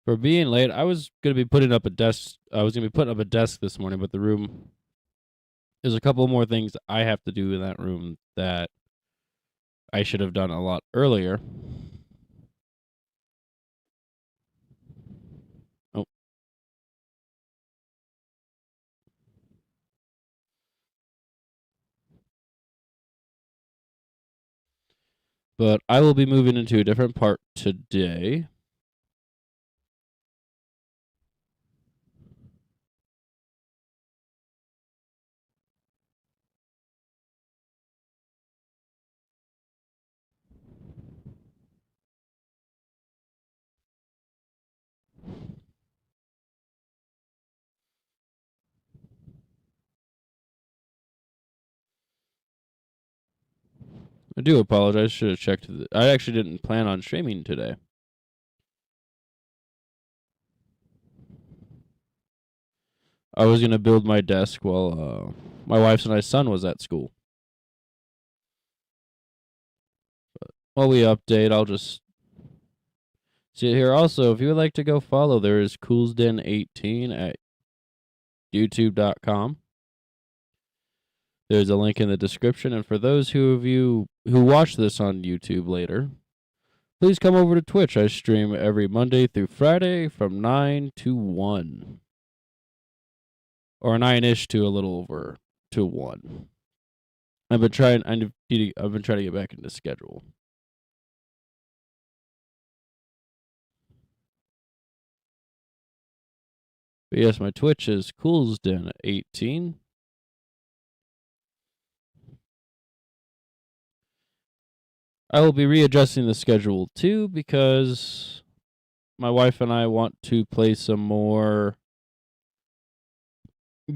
For being late, I was gonna be putting up a desk. I was gonna be putting up a desk this morning, but the room there's a couple more things I have to do in that room that I should have done a lot earlier. Oh. But I will be moving into a different part today. I do apologize. Should have checked. I actually didn't plan on streaming today. I was gonna build my desk while my wife's and I's son was at school. But while we update, I'll just see it here. Also, if you would like to go follow, there is Coolsden18 at youtube.com. There's a link in the description, and for those of you who watch this on YouTube later, please come over to Twitch. I stream every Monday through Friday from 9 to 1. Or 9-ish to a little over to 1. I've been trying to get back into schedule. But yes, my Twitch is Coolsden18. I will be readjusting the schedule too because my wife and I want to play some more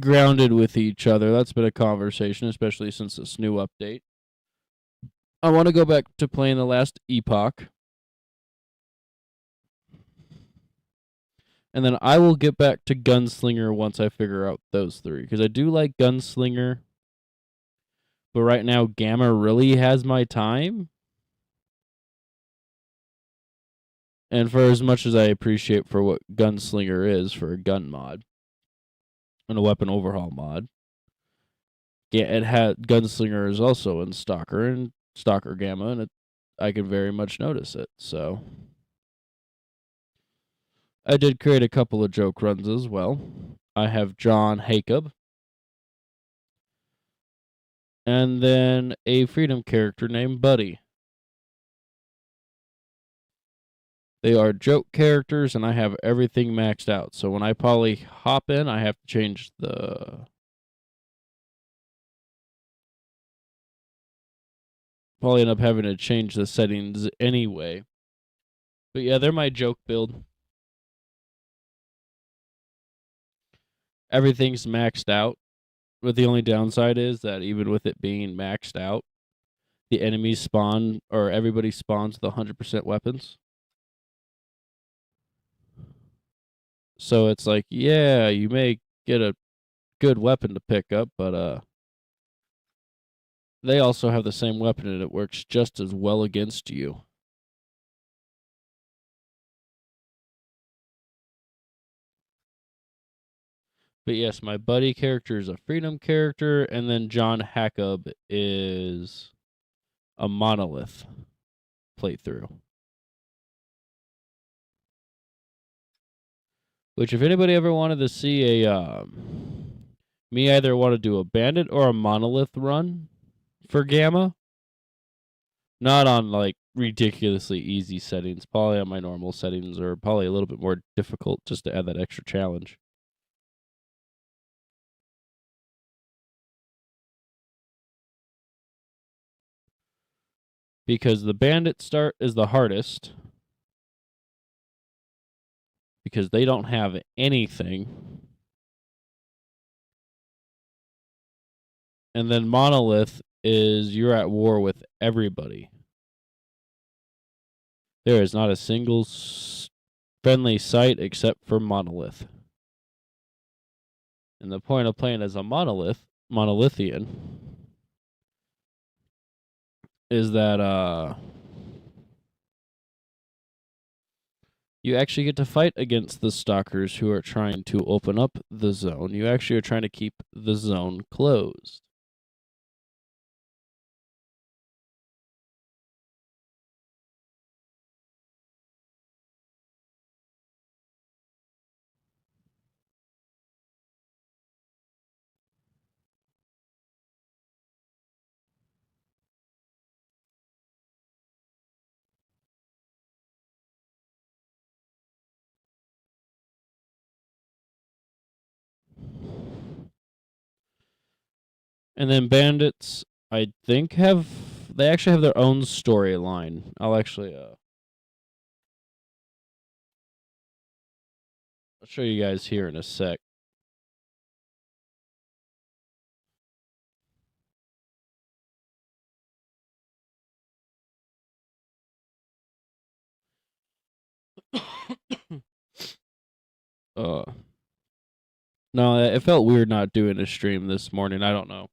grounded with each other. That's been a conversation, especially since this new update. I want to go back to playing the last Epoch. And then I will get back to Gunslinger once I figure out those three. Because I do like Gunslinger. But right now, Gamma really has my time. And for as much as I appreciate for what Gunslinger is for a gun mod and a weapon overhaul mod, it had Gunslinger is also in Stalker and Stalker Gamma, and I can very much notice it. So I did create a couple of joke runs as well. I have John Hacob, and then a Freedom character named Buddy. They are joke characters, and I have everything maxed out. So when I poly hop in, I have to change the... Probably end up having to change the settings anyway. But yeah, they're my joke build. Everything's maxed out. But the only downside is that even with it being maxed out, the enemies spawn, or everybody spawns with 100% weapons. So it's like, yeah, you may get a good weapon to pick up, but they also have the same weapon and it works just as well against you. But yes, my Buddy character is a Freedom character, and then John Hacob is a Monolith playthrough. Which, if anybody ever wanted to see me either want to do a Bandit or a Monolith run for Gamma, not on like ridiculously easy settings, probably on my normal settings, or probably a little bit more difficult just to add that extra challenge. Because the Bandit start is the hardest, because they don't have anything. And then Monolith is you're at war with everybody. There is not a single friendly sight except for Monolith. And the point of playing as a Monolithian, is that you actually get to fight against the stalkers who are trying to open up the zone. You actually are trying to keep the zone closed. And then bandits, I think they actually have their own storyline. I'll show you guys here in a sec. uh No, it felt weird not doing a stream this morning. I don't know.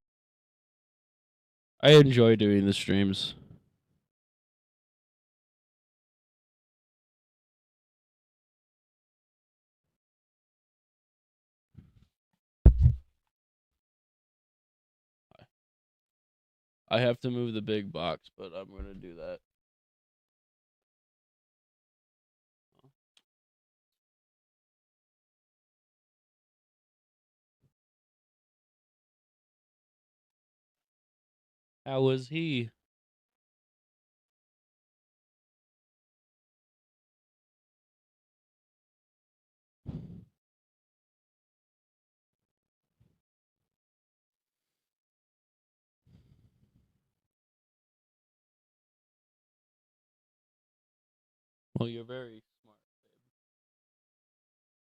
I enjoy doing the streams. I have to move the big box, but I'm going to do that. How was he? Well, you're very smart.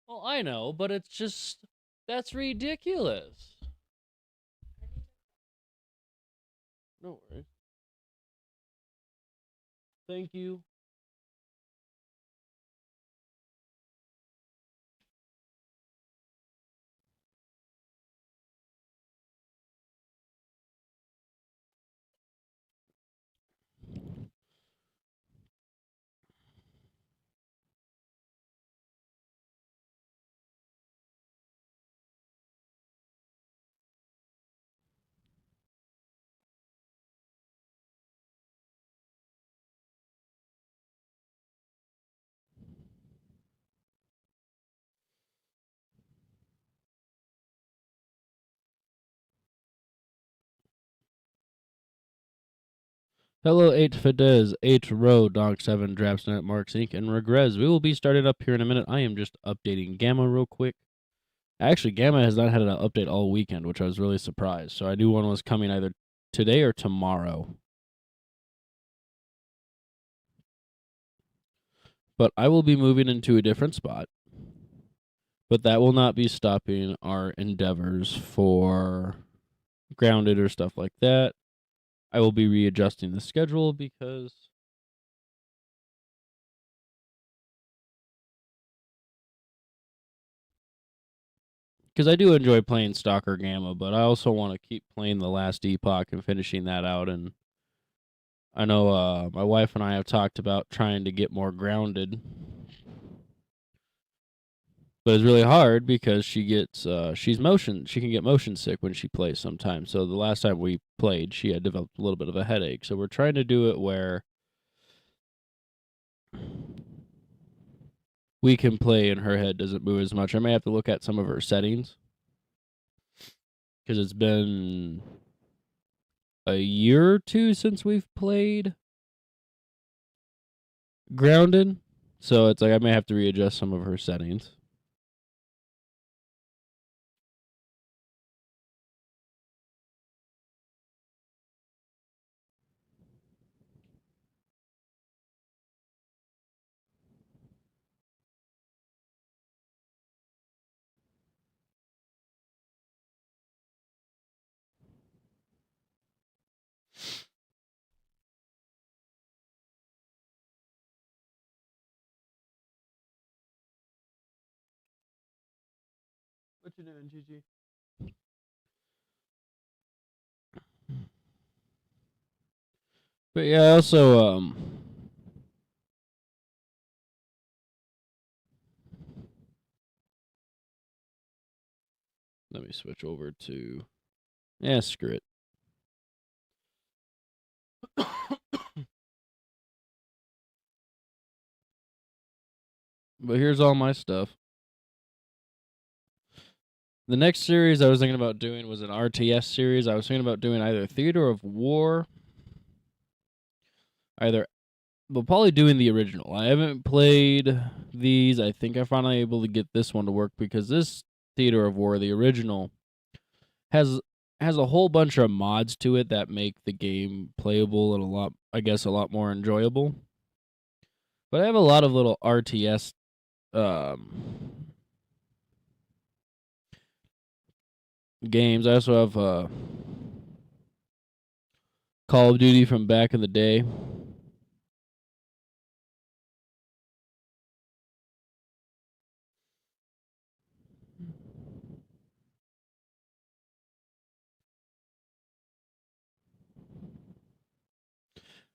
Well, I know, but it's just that's ridiculous. No worries. Thank you. Hello, 8 Fidesz, 8 Row, Dog 7, Drapsnet, Marks Inc., and Regrez. We will be starting up here in a minute. I am just updating Gamma real quick. Actually, Gamma has not had an update all weekend, which I was really surprised. So I knew one was coming either today or tomorrow. But I will be moving into a different spot. But that will not be stopping our endeavors for grounded or stuff like that. I will be readjusting the schedule because I do enjoy playing Stalker Gamma, but I also want to keep playing the last epoch and finishing that out. And I know my wife and I have talked about trying to get more grounded, but it's really hard because she can get motion sick when she plays sometimes. So the last time we played, she had developed a little bit of a headache. So we're trying to do it where we can play and her head doesn't move as much. I may have to look at some of her settings because it's been a year or two since we've played grounded. So it's like I may have to readjust some of her settings. What you doing, Gigi? But yeah, I also Let me switch over to. Yeah, screw it. But here's all my stuff. The next series I was thinking about doing was an RTS series. I was thinking about doing either Theater of War, but probably doing the original. I haven't played these. I think I'm finally able to get this one to work because this Theater of War, the original, has a whole bunch of mods to it that make the game playable and a lot more enjoyable. But I have a lot of little RTS games. I also have Call of Duty from back in the day.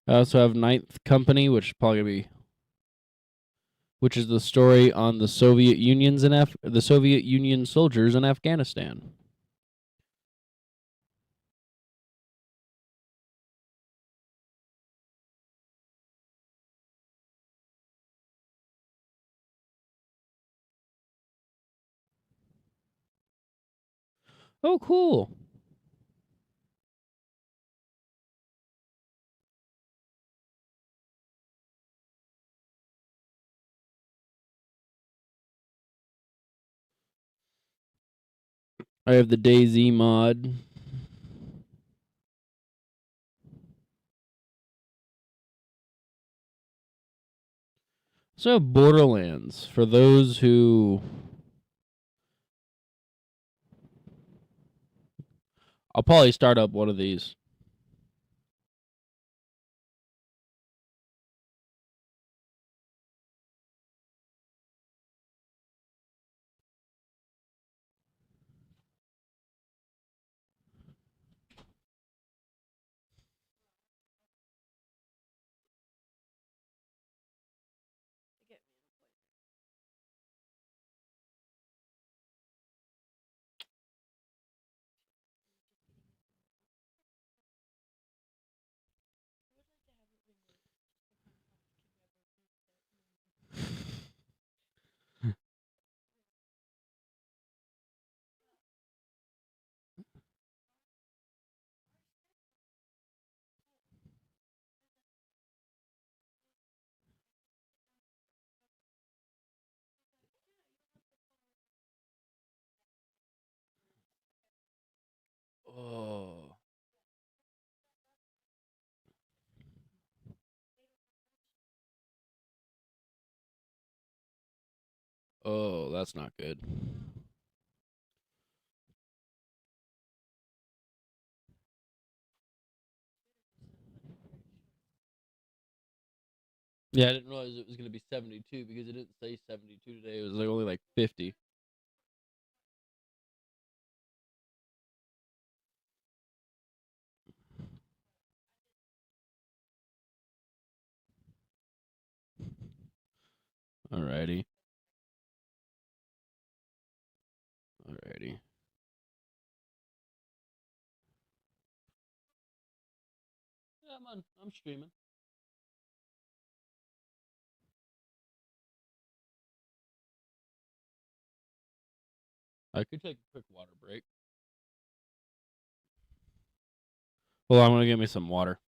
I also have Ninth Company, which is the story on the Soviet Union soldiers in Afghanistan. Oh, cool. I have the DayZ mod. So Borderlands for those who I'll probably start up one of these. Oh. Oh, that's not good. Yeah, I didn't realize it was going to be 72 because it didn't say 72 today. It was like only like 50. Alrighty. Alrighty. Yeah, I'm streaming. I could take a quick water break. Well, I'm going to get me some water.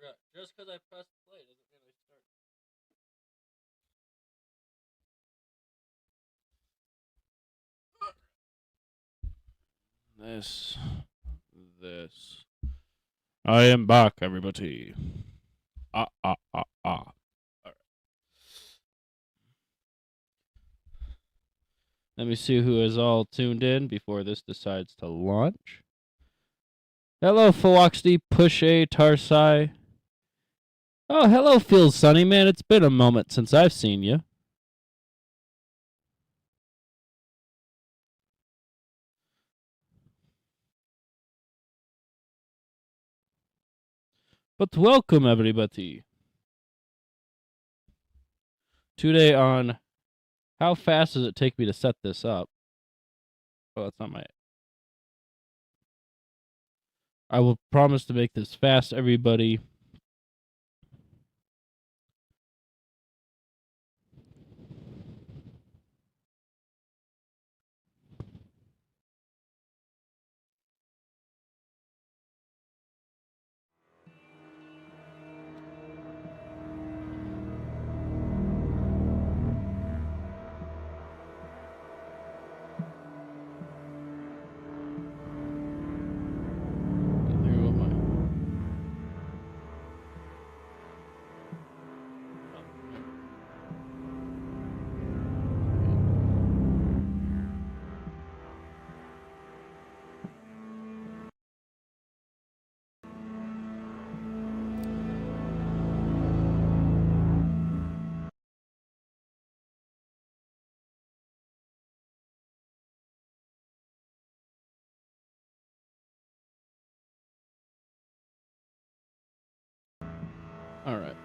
forgot. Just because I pressed play doesn't mean I start. This. I am back, everybody. Ah. All right. Let me see who is all tuned in before this decides to launch. Hello, Philoxdy, Push A, Tarsai. Oh, hello, Feels Sunny, man. It's been a moment since I've seen you. But welcome, everybody. Today on how fast does it take me to set this up? Oh, that's not my... I will promise to make this fast, everybody. All right.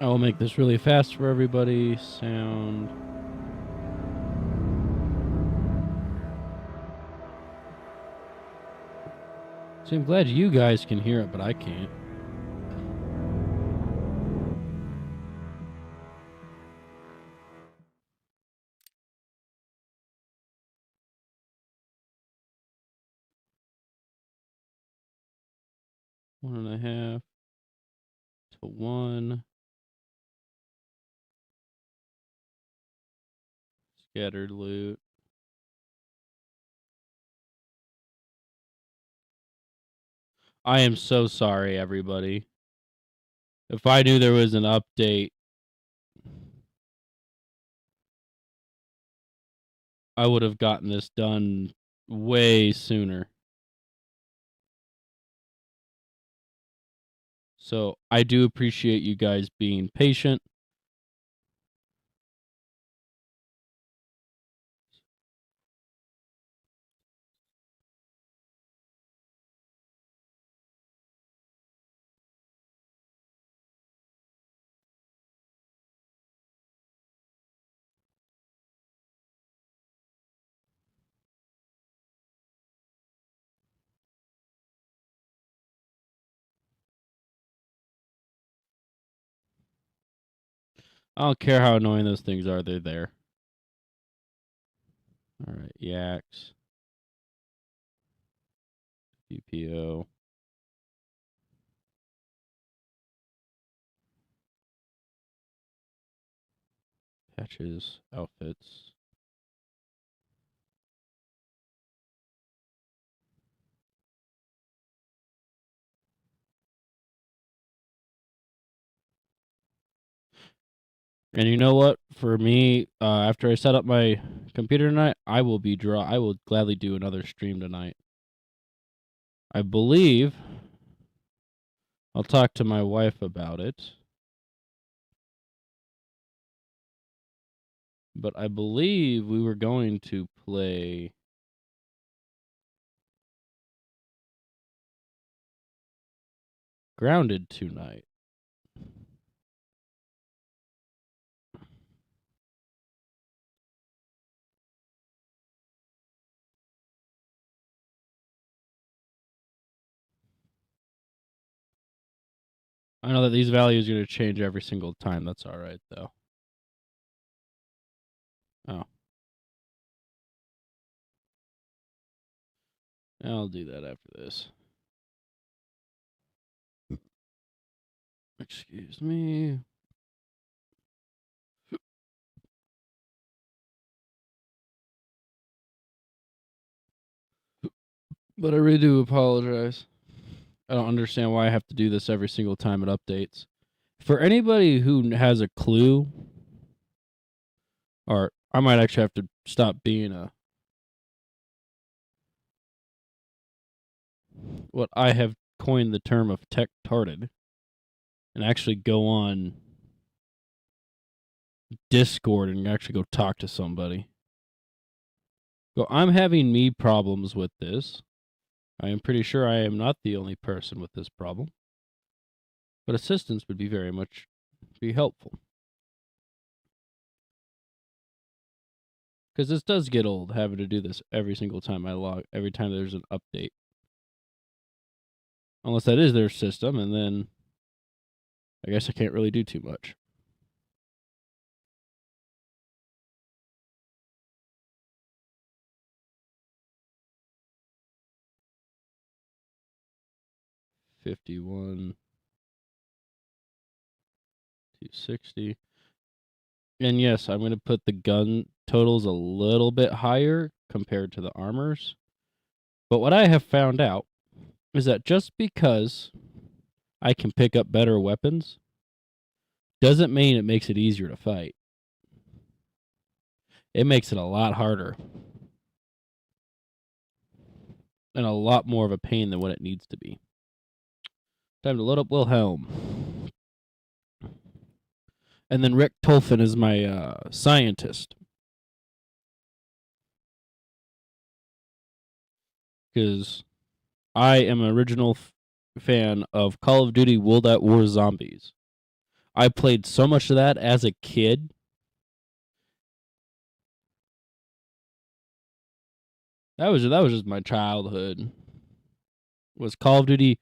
I will make this really fast for everybody. Sound. See, I'm glad you guys can hear it, but I can't. One and a half to one. Scattered loot. I am so sorry, everybody. If I knew there was an update, I would have gotten this done way sooner. So I do appreciate you guys being patient. I don't care how annoying those things are, they're there. All right, yaks. BPO. Patches, outfits. And you know what? For me, after I set up my computer tonight, I will gladly do another stream tonight. I believe I'll talk to my wife about it. But I believe we were going to play Grounded tonight. I know that these values are going to change every single time. That's all right, though. Oh. I'll do that after this. Excuse me. But I really do apologize. I don't understand why I have to do this every single time it updates. For anybody who has a clue, or I might actually have to stop being what I have coined the term of tech-tarded and actually go on Discord and actually go talk to somebody. Go, I'm having me problems with this. I am pretty sure I am not the only person with this problem. But assistance would be very much be helpful. Because this does get old, having to do this every single time I log, every time there's an update. Unless that is their system, and then I guess I can't really do too much. $51, $260. And yes, I'm going to put the gun totals a little bit higher compared to the armors. But what I have found out is that just because I can pick up better weapons doesn't mean it makes it easier to fight. It makes it a lot harder. And a lot more of a pain than what it needs to be. Time to load up Wilhelm. And then Rick Tolfin is my scientist. Because I am an original fan of Call of Duty World at War Zombies. I played so much of that as a kid. That was just my childhood. Was Call of Duty.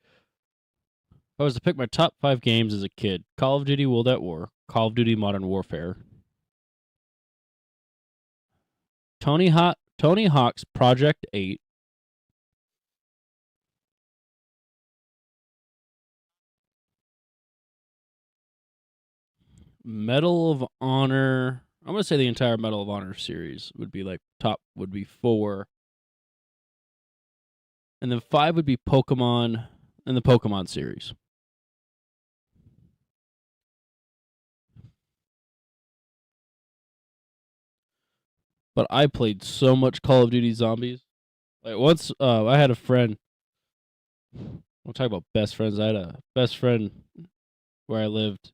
If I was to pick my top 5 games as a kid, Call of Duty World at War, Call of Duty Modern Warfare, Tony Hawk's Project 8, Medal of Honor. I'm going to say the entire Medal of Honor series would be like top, would be 4. And then 5 would be Pokemon and the Pokemon series. But I played so much Call of Duty Zombies. Like once I had a friend. We'll talk about best friends. I had a best friend where I lived.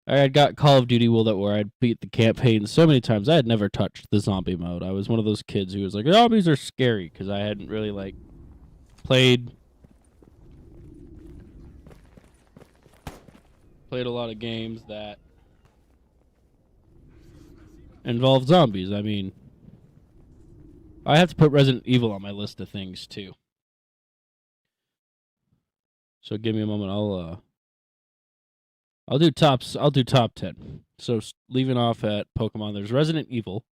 I had got Call of Duty World at War. I'd beat the campaign so many times. I had never touched the zombie mode. I was one of those kids who was like, zombies are scary, because I hadn't really like played a lot of games that involved zombies. I mean, I have to put Resident Evil on my list of things too. So give me a moment. I'll do top 10. So leaving off at Pokemon, there's Resident Evil.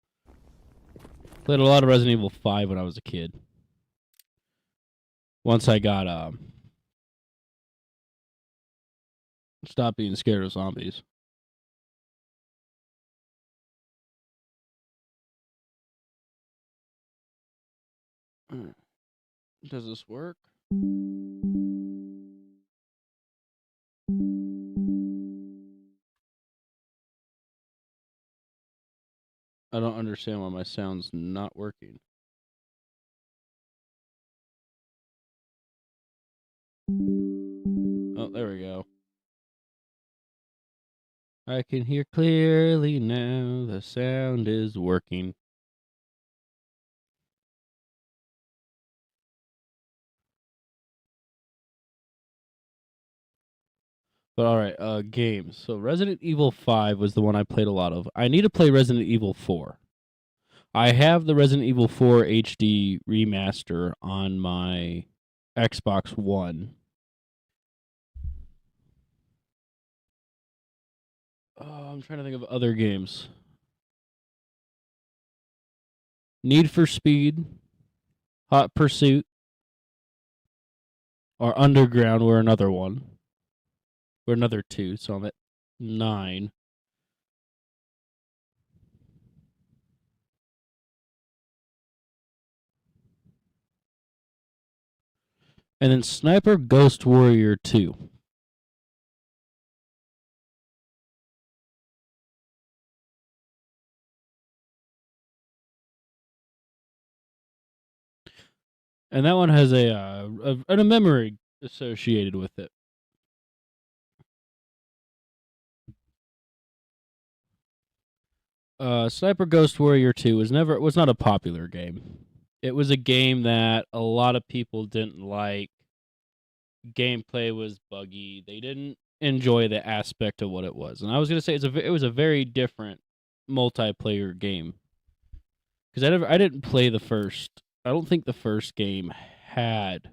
Played a lot of Resident Evil 5 when I was a kid. Once I got stopped being scared of zombies. Does this work? I don't understand why my sound's not working. Oh, there we go. I can hear clearly now. The sound is working. But alright, games. So Resident Evil 5 was the one I played a lot of. I need to play Resident Evil 4. I have the Resident Evil 4 HD remaster on my Xbox One. I'm trying to think of other games. Need for Speed, Hot Pursuit, Or Underground, we're another one. We're another 2, so I'm at 9. And then Sniper Ghost Warrior 2. And that one has a memory associated with it. Sniper Ghost Warrior 2 was not a popular game. It was a game that a lot of people didn't like. Gameplay was buggy. They didn't enjoy the aspect of what it was. And I was going to say it was a very different multiplayer game. Cuz I didn't play the first. I don't think the first game had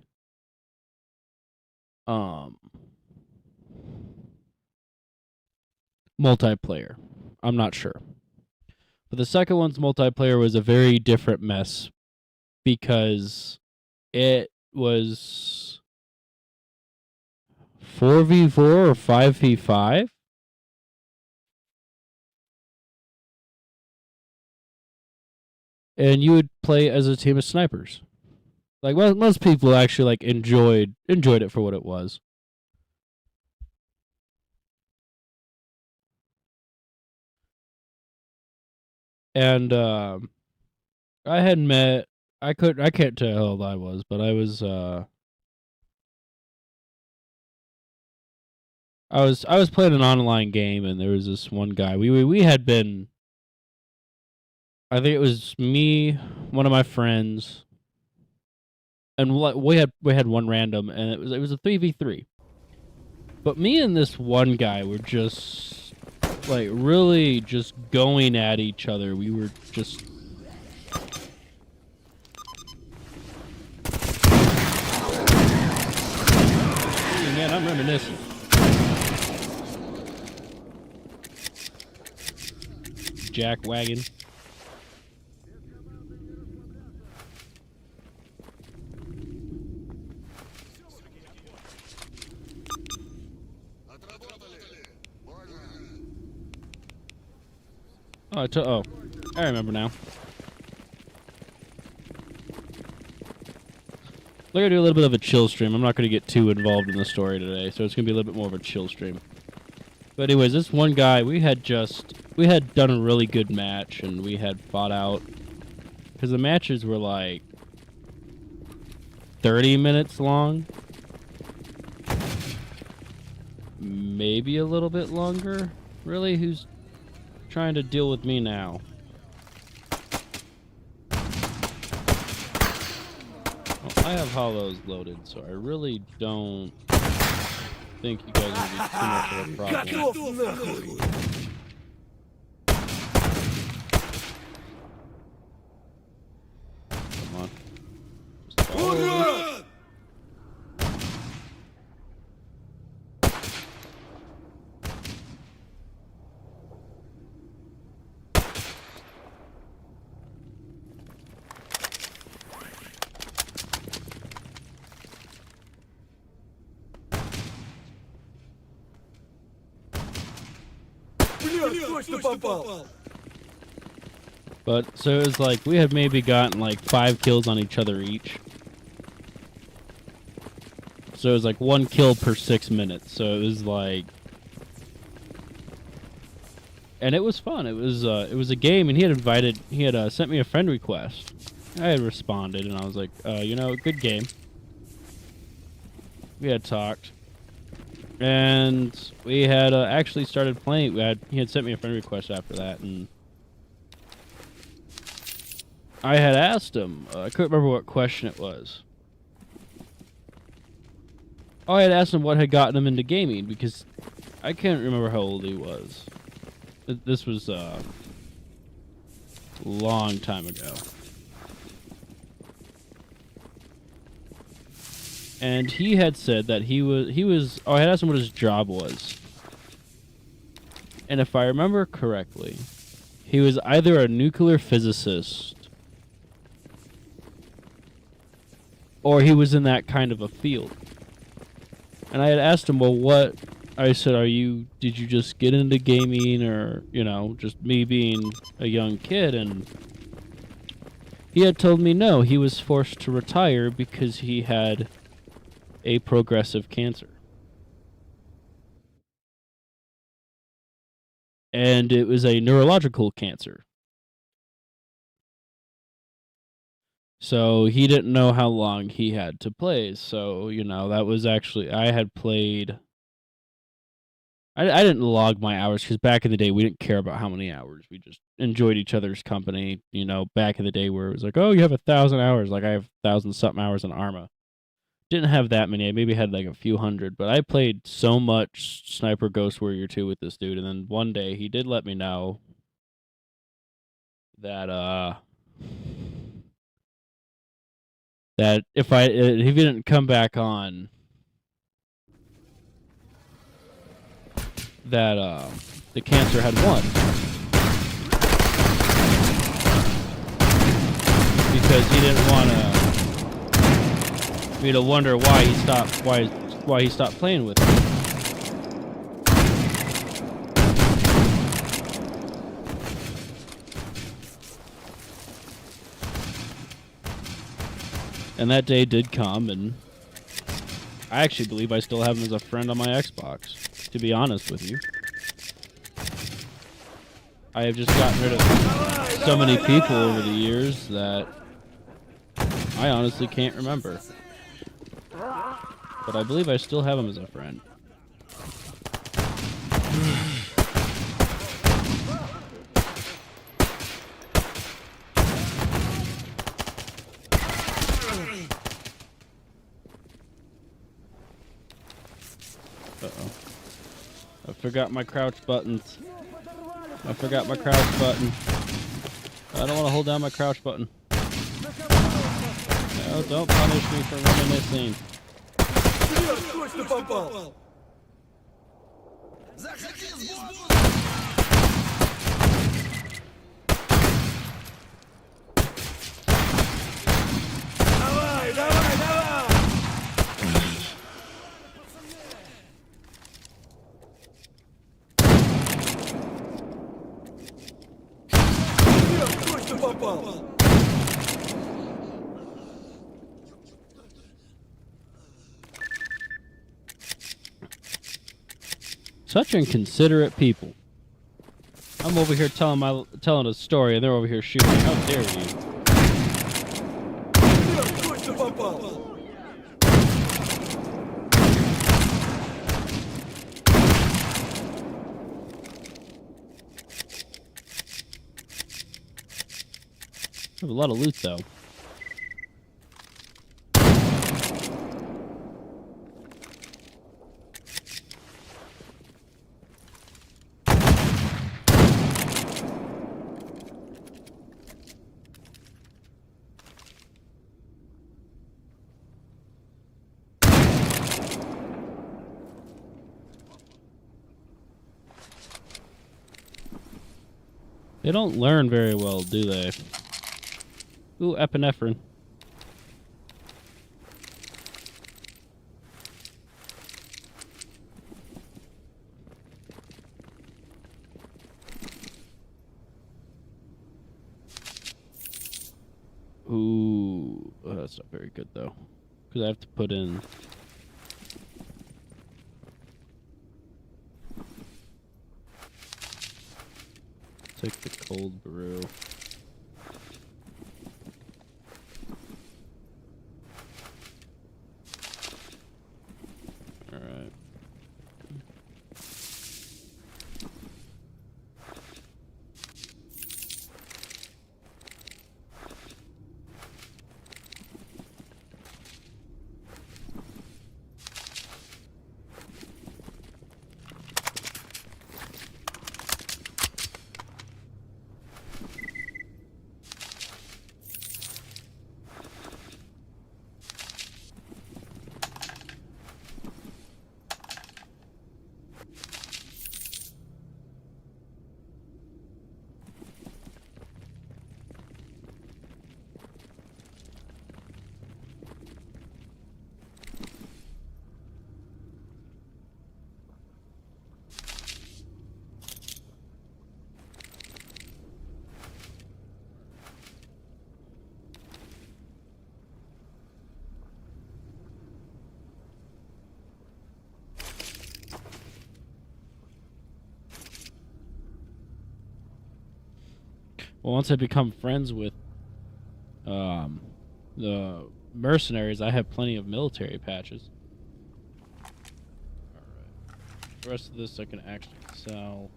multiplayer. I'm not sure. But the second one's multiplayer was a very different mess because it was 4v4 or 5v5. And you would play as a team of snipers. Like most people actually like enjoyed it for what it was. And I had met. I can't tell how old I was, but I was playing an online game, and there was this one guy. We had been. I think it was me, one of my friends, and we had one random, and it was a 3v3. But me and this one guy were just like really just going at each other. We were just. Man, I'm reminiscing. Jack wagon. Oh, I remember now. We're going to do a little bit of a chill stream. I'm not going to get too involved in the story today, so it's going to be a little bit more of a chill stream. But anyways, this one guy, we had done a really good match, and we had fought out. Because the matches were like 30 minutes long. Maybe a little bit longer. Really? Who's trying to deal with me now? I have hollows loaded, so I really don't think you guys are going to be too much of a problem. Come on. But so it was like we had maybe gotten like 5 kills on each other each. So it was like 1 kill per 6 minutes. So it was like, and it was fun. It was a game, and he had sent me a friend request. I had responded, and I was like, good game. We had talked. And we had actually started playing. He had sent me a friend request after that, and I had asked him. I couldn't remember what question it was. Oh, I had asked him what had gotten him into gaming, because I can't remember how old he was. This was a long time ago. And he had said that I had asked him what his job was. And if I remember correctly, he was either a nuclear physicist or he was in that kind of a field. And I had asked him, well, what? I said, did you just get into gaming or, you know, just me being a young kid? And he had told me no, he was forced to retire because he had a progressive cancer. And it was a neurological cancer. So he didn't know how long he had to play. So, you know, that was actually, I had played. I didn't log my hours because back in the day, we didn't care about how many hours. We just enjoyed each other's company. You know, back in the day where it was like, oh, you have 1,000 hours. Like I have 1,000-something hours in Arma. Didn't have that many. I maybe had like a few hundred, but I played so much Sniper Ghost Warrior 2 with this dude. And then one day he did let me know that, that if he didn't come back on, that the cancer had won because he didn't want me to wonder why he stopped playing with me. And that day did come, and I actually believe I still have him as a friend on my Xbox. To be honest with you, I have just gotten rid of so many people over the years that I honestly can't remember. But I believe I still have him as a friend. Uh-oh. I forgot my crouch buttons. I forgot my crouch button. I don't want to hold down my crouch button. No, don't punish me for reminiscing. Such inconsiderate people. I'm over here telling a story, and they're over here shooting. How dare you? I have a lot of loot, though. They don't learn very well, do they? Ooh, epinephrine. Ooh, oh, that's not very good though, because I have to put in. Take the cold brew. All right. Well, once I become friends with the mercenaries, I have plenty of military patches. Alright. The rest of this I can actually sell.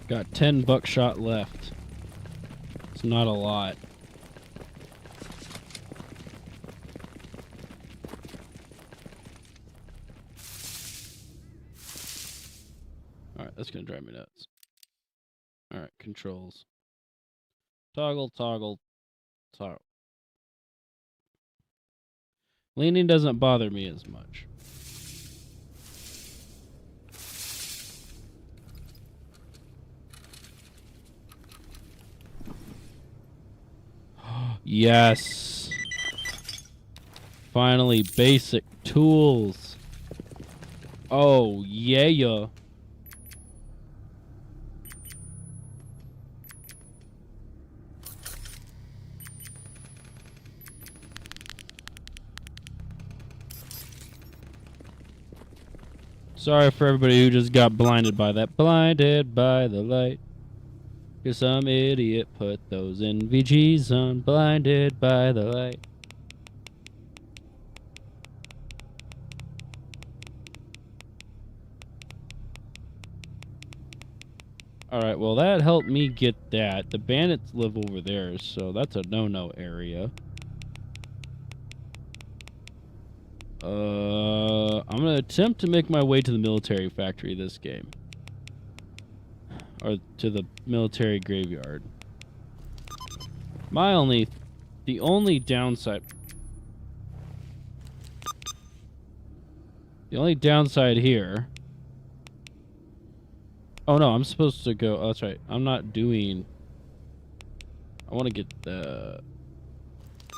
Got 10 buckshot left. It's not a lot. Alright, that's gonna drive me nuts. Alright, controls. Toggle, toggle, toggle. Leaning doesn't bother me as much. Yes. Finally, basic tools. Oh, yeah. Sorry for everybody who just got blinded by that. Blinded by the light. Cause some idiot put those NVGs on. Blinded by the light. Alright, well that helped me get that. The bandits live over there, so that's a no-no area. I'm gonna attempt to make my way to the military factory this game. Or to the military graveyard. The only downside here. Oh no, I'm supposed to go. Oh, that's right. I'm not doing. I want to get the.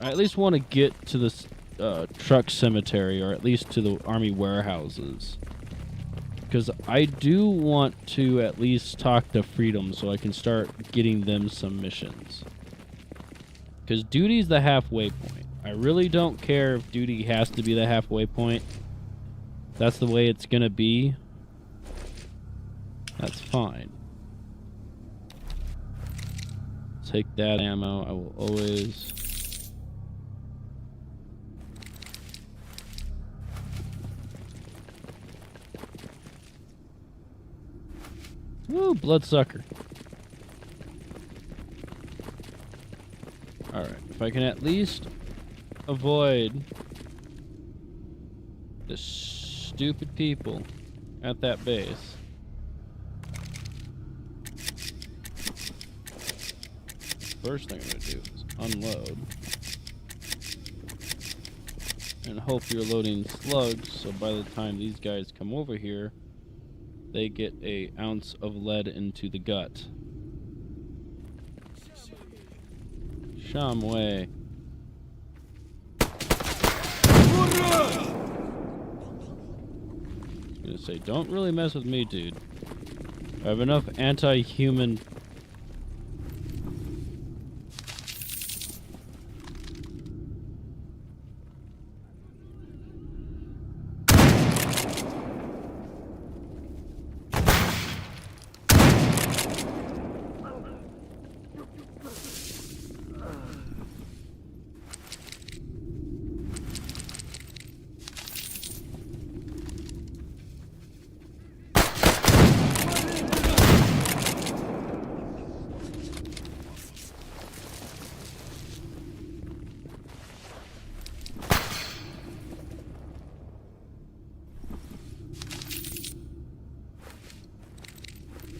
I at least want to get to this truck cemetery, or at least to the army warehouses. Because I do want to at least talk to Freedom so I can start getting them some missions. Because duty's the halfway point. I really don't care if duty has to be the halfway point. That's the way it's gonna be. That's fine. Take that ammo. I will always... Woo, bloodsucker. Alright, if I can at least avoid the stupid people at that base. First thing I'm going to do is unload. And hope you're loading slugs, so by the time these guys come over here, they get an ounce of lead into the gut. Shamway. I'm gonna say, don't really mess with me, dude. I have enough anti-human...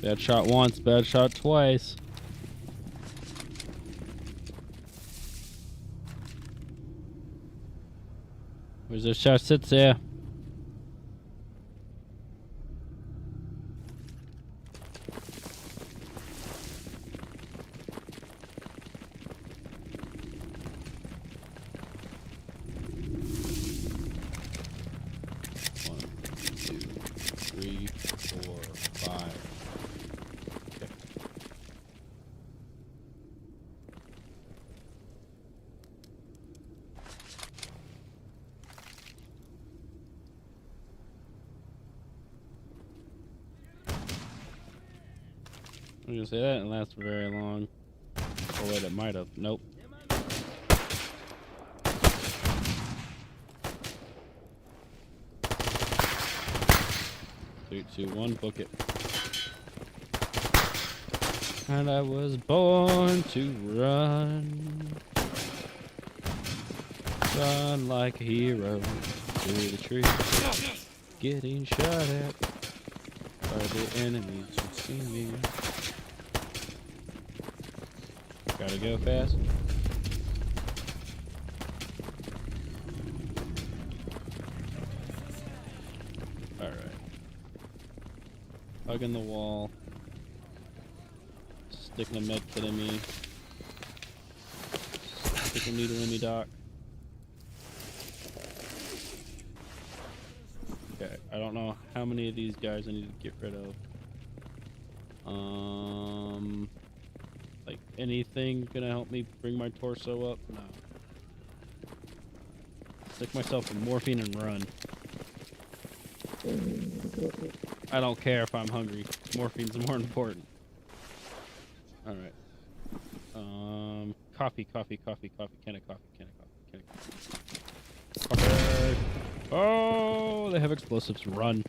Bad shot once, bad shot twice. Where's the shot? Sits there. was gonna say that didn't last very long. Oh wait, it might have. Nope. 3, 2, 1, book it. And I was born to run. Run like a hero through the trees. Getting shot at by the enemies who see me. Gotta go fast. Alright. Hugging the wall. Sticking a med kit in me. Stick a needle in me, doc. Okay, I don't know how many of these guys I need to get rid of. Like anything gonna help me bring my torso up? No. Stick myself in morphine and run. I don't care if I'm hungry. Morphine's more important. Alright. Coffee. Can of coffee. Coffee. Oh, they have explosives. Run.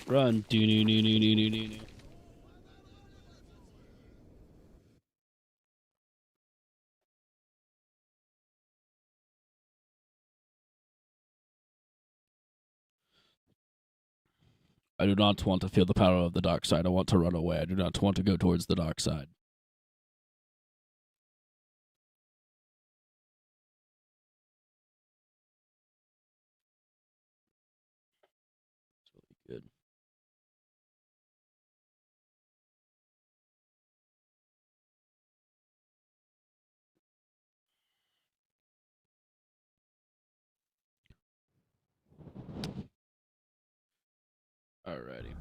Run. Do. I do not want to feel the power of the dark side. I want to run away. I do not want to go towards the dark side. It's really good. Alrighty.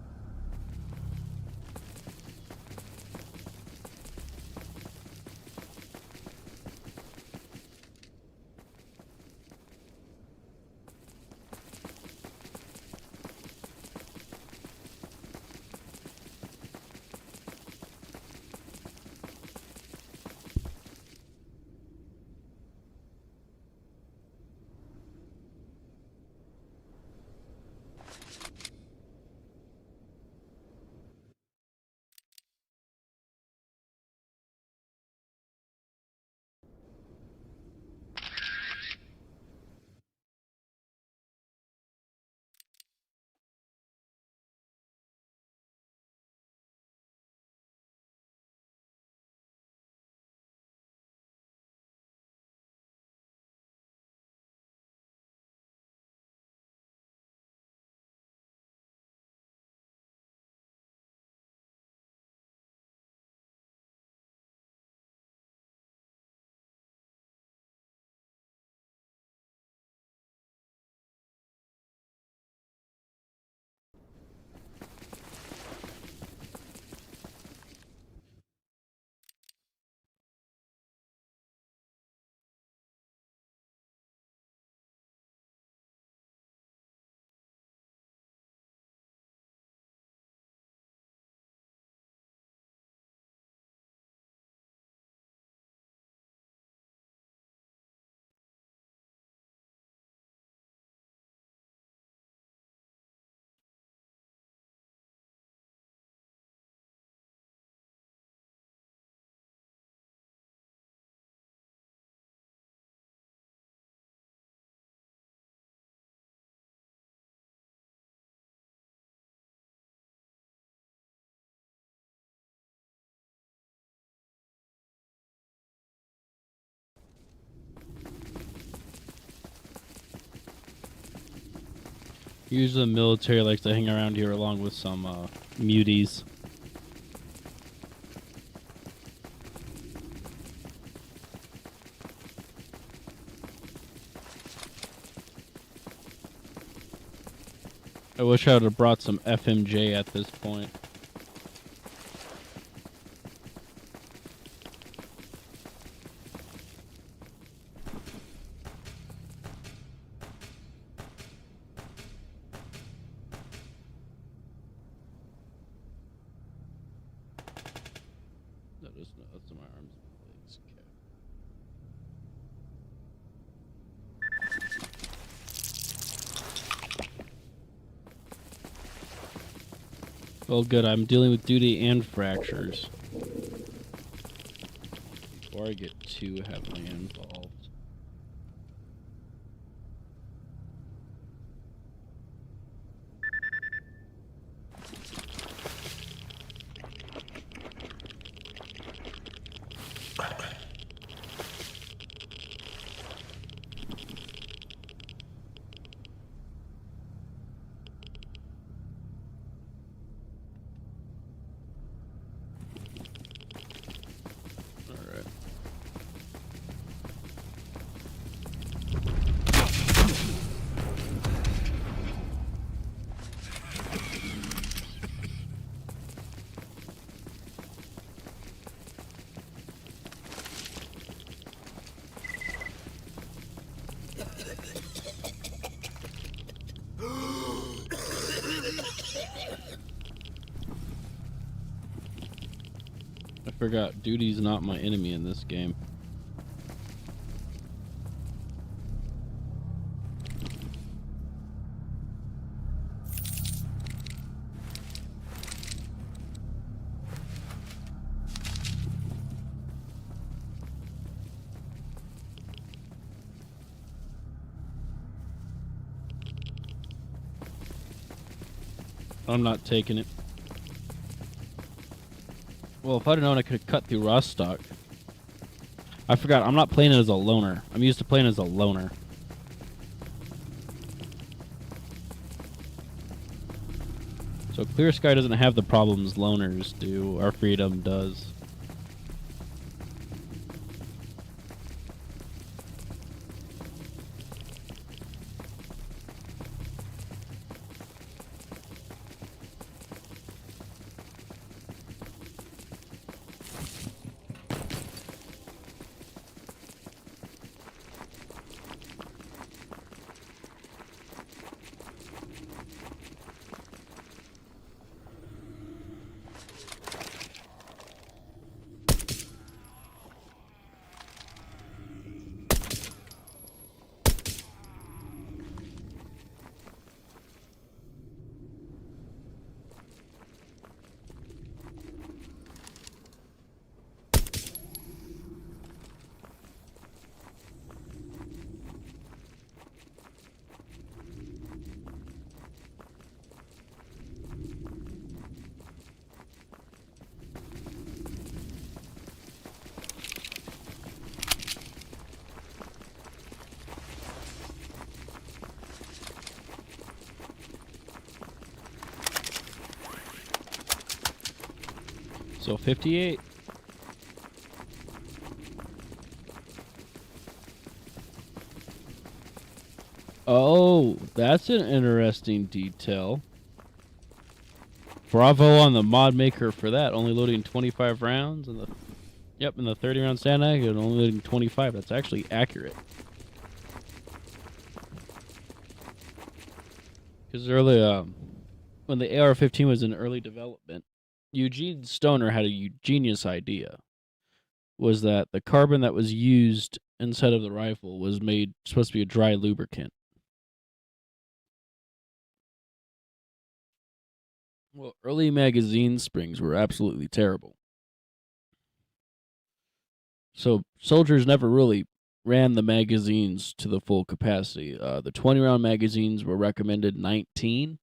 Usually the military likes to hang around here along with some muties. I wish I would have brought some FMJ at this point. That's my arms and legs. Okay. Well, good. I'm dealing with duty and fractures before I get too heavily involved. I forgot, duty's not my enemy in this game. I'm not taking it. Well, if I'd known I could have cut through Rostock. I forgot, I'm not playing it as a loner. I'm used to playing as a loner. So Clear Sky doesn't have the problems loners do. Our Freedom does. So 58. Oh, that's an interesting detail. Bravo on the mod maker for that. Only loading 25 rounds and in the 30 round Stanag and only loading 25. That's actually accurate. Because early, when the AR-15 was in early development, Eugene Stoner had a genius idea. Was that the carbon that was used inside of the rifle was supposed to be a dry lubricant. Well, early magazine springs were absolutely terrible. So soldiers never really ran the magazines to the full capacity. The 20 round magazines were recommended 19.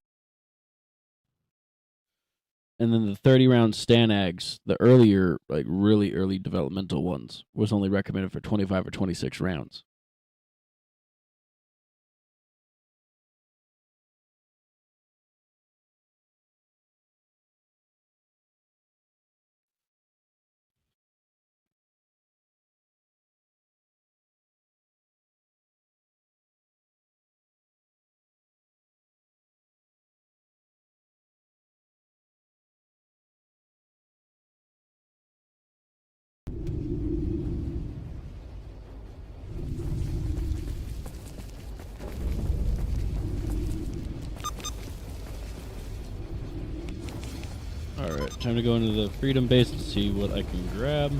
And then the 30 round Stanags, the earlier, like really early developmental ones, was only recommended for 25 or 26 rounds. Time to go into the Freedom Base to see what I can grab.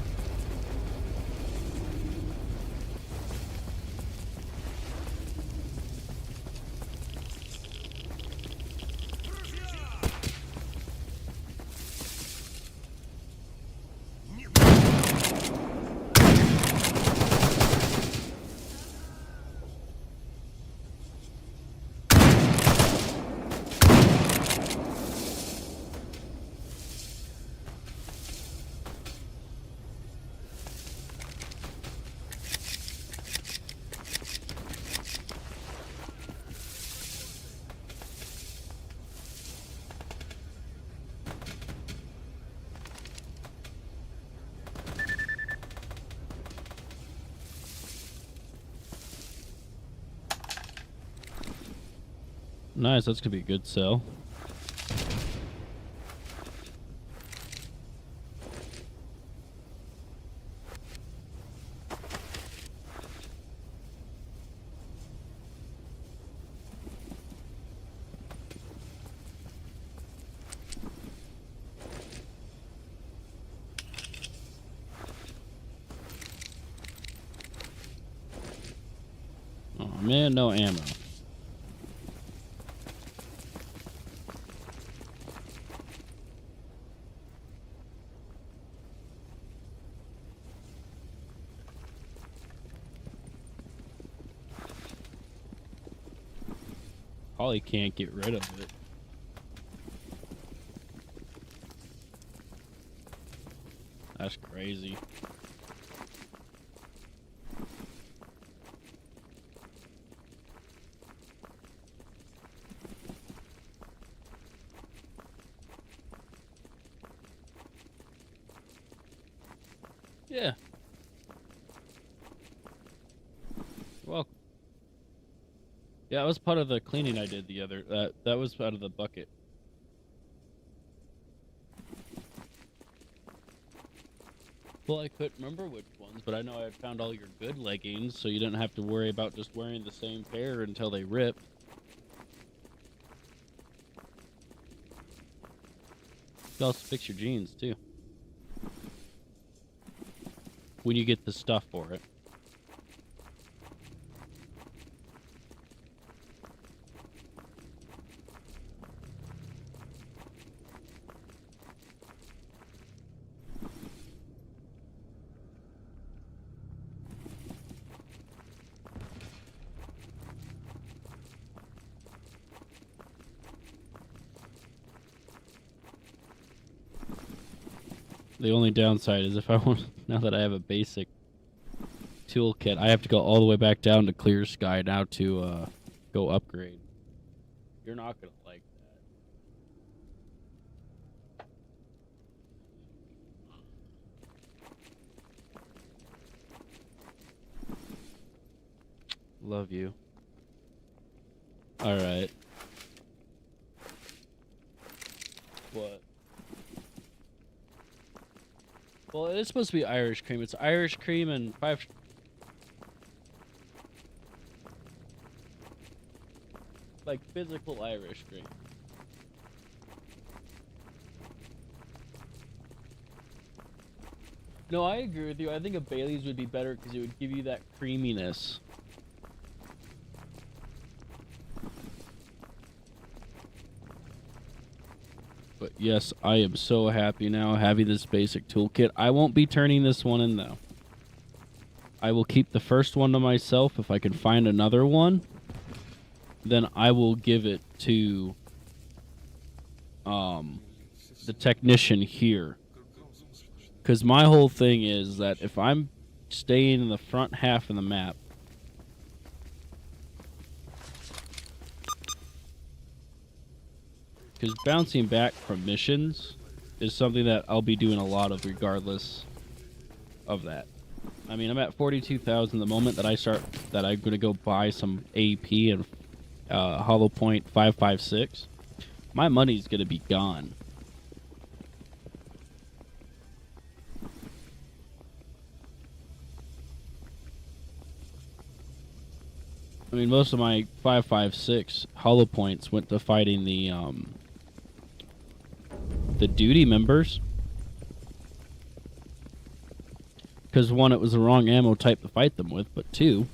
Nice, that's gonna be a good sell. Oh man, no ammo. Probably can't get rid of it. That's crazy. Yeah. You're welcome. Yeah, that was part of the cleaning I did the other. That was out of the bucket. Well, I couldn't remember which ones, but I know I had found all your good leggings, so you didn't have to worry about just wearing the same pair until they rip. You can also fix your jeans, too. When you get the stuff for it. The only downside is if I want, now that I have a basic toolkit, I have to go all the way back down to Clear Sky now to go upgrade. You're not going to like that. Love you. Alright. What? Well, it is supposed to be Irish cream. It's Irish cream and 5... like physical Irish cream. No, I agree with you. I think a Bailey's would be better because it would give you that creaminess. But yes, I am so happy now having this basic toolkit. I won't be turning this one in, though. I will keep the first one to myself. If I can find another one, then I will give it to the technician here. Because my whole thing is that if I'm staying in the front half of the map, because bouncing back from missions is something that I'll be doing a lot of regardless of that. I mean, I'm at 42,000 the moment that I'm going to go buy some AP and Hollow Point 556. My money's going to be gone. I mean, most of my 556 Hollow Points went to fighting the the duty members. Because one, it was the wrong ammo type to fight them with, but two,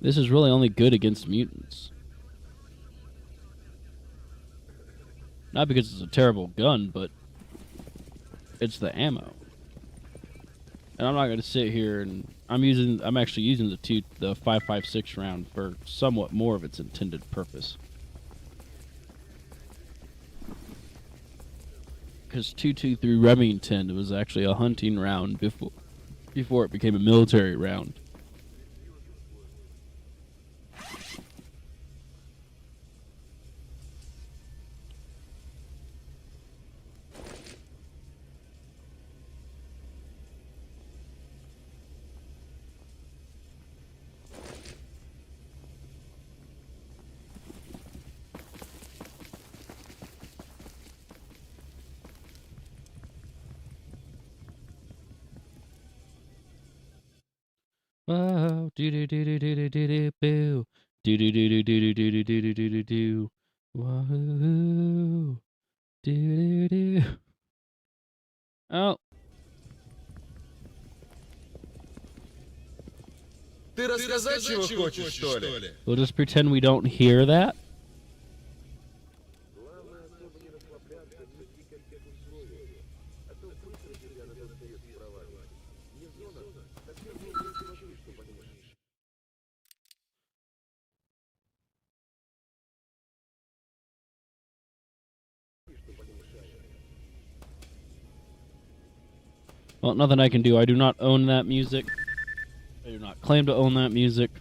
this is really only good against mutants. Not because it's a terrible gun, but it's the ammo. And I'm not going to sit here and I'm actually using the 5.56 round for somewhat more of its intended purpose. Because 223 Remington was actually a hunting round before it became a military round. Wow, do do do do do do do do boo, do do do do do do do do do do do do, wahoo, do do do. Oh, Ты рассказать чего хочешь, что ли? we'll just pretend we don't hear that. Well, nothing I can do. I do not own that music. I do not claim to own that music.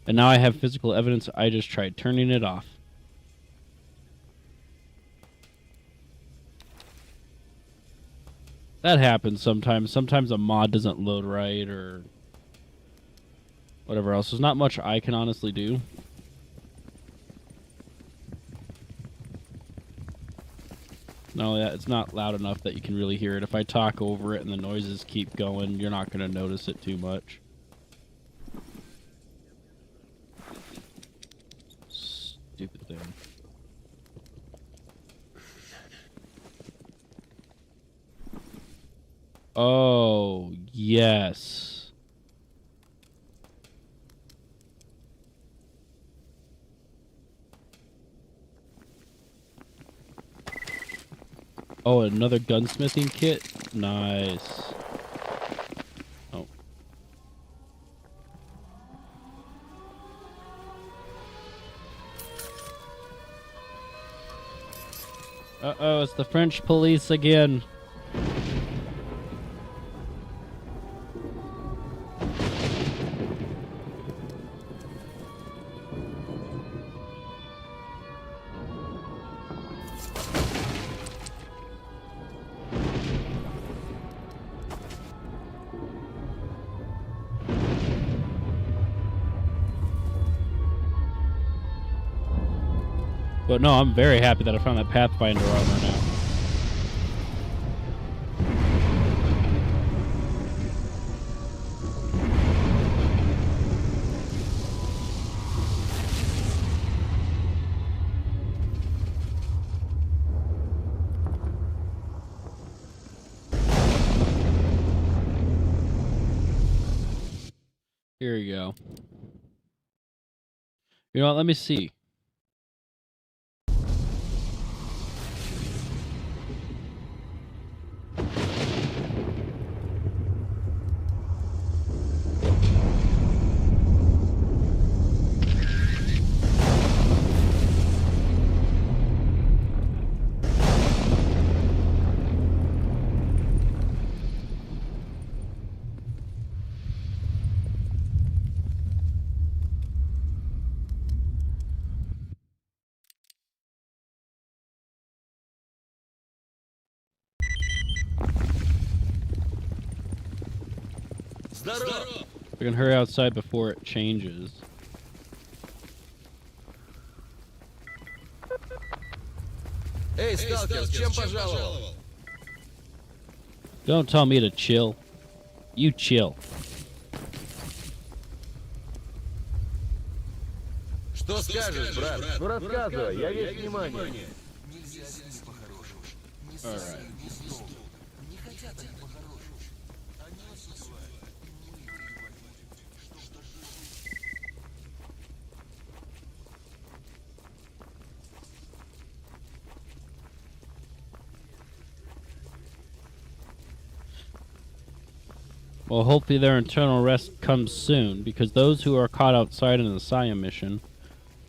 And now I have physical evidence. I just tried turning it off. That happens sometimes. Sometimes a mod doesn't load right or whatever else. There's not much I can honestly do. No, it's not loud enough that you can really hear it. If I talk over it and the noises keep going, you're not going to notice it too much. Stupid thing. Oh, yes. Oh, another gunsmithing kit? Nice. Oh. Uh-oh, it's the French police again. But no, I'm very happy that I found that Pathfinder armor now. Here we go. You know what? Let me see. We can hurry outside before it changes. Эй, сталкер, с чем пожаловал? Don't tell me to chill. You chill. Что скажешь, брат? Ну рассказывай, я весь внимание. Alright. Well, hopefully their internal rest comes soon, because those who are caught outside in the Siam mission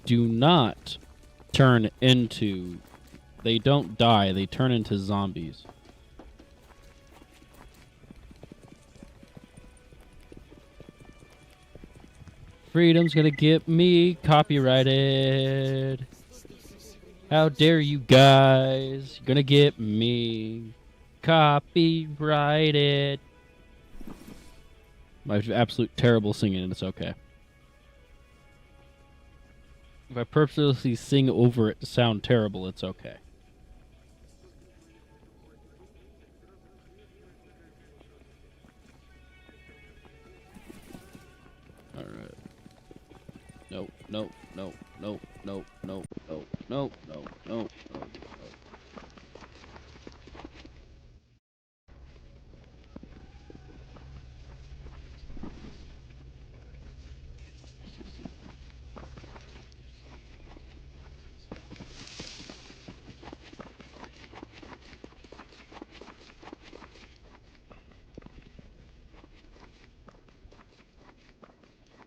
do not turn into... They don't die, they turn into zombies. Freedom's gonna get me copyrighted. How dare you guys? You're gonna get me copyrighted. My absolute terrible singing, and it's okay. If I purposely sing over it to sound terrible, it's okay. Alright. No, no, no, no, no, no, no, no, no, no, no.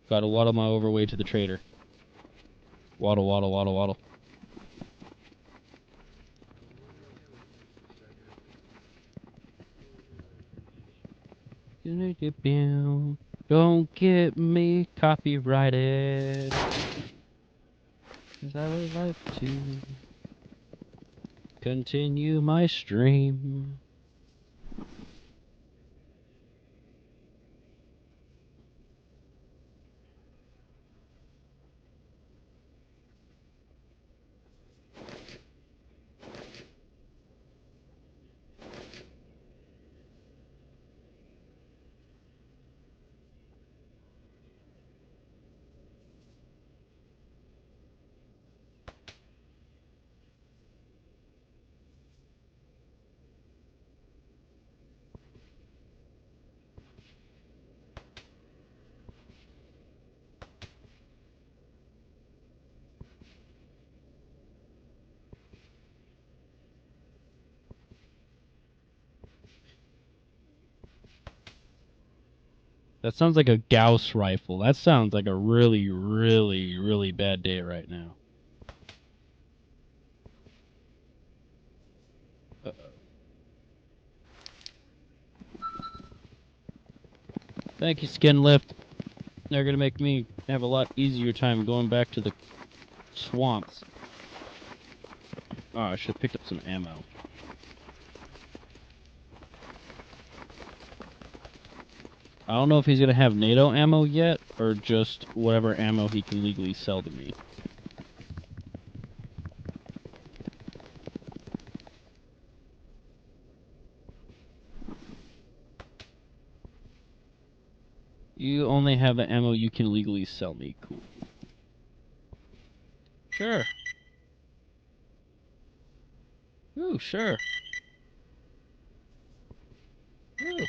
Gotta waddle my overway to the trader. Waddle, waddle, waddle, waddle. Don't get me copyrighted. 'Cause I would like to continue my stream. That sounds like a Gauss rifle. That sounds like a really, really, really bad day right now. Thank you, Skin Lift. They're gonna make me have a lot easier time going back to the swamps. Oh, I should have picked up some ammo. I don't know if he's gonna have NATO ammo yet, or just whatever ammo he can legally sell to me. You only have the ammo you can legally sell me. Cool. Sure. Ooh, sure. Ooh.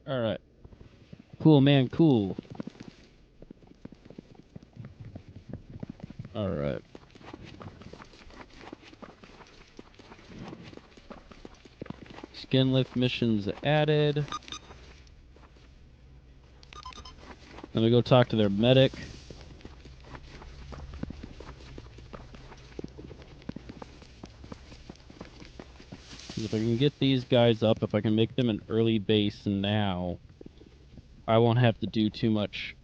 Alright. Cool, man, cool. Alright. Skin lift missions added. Let me go talk to their medic. If I can get these guys up, if I can make them an early base now, I won't have to do too much.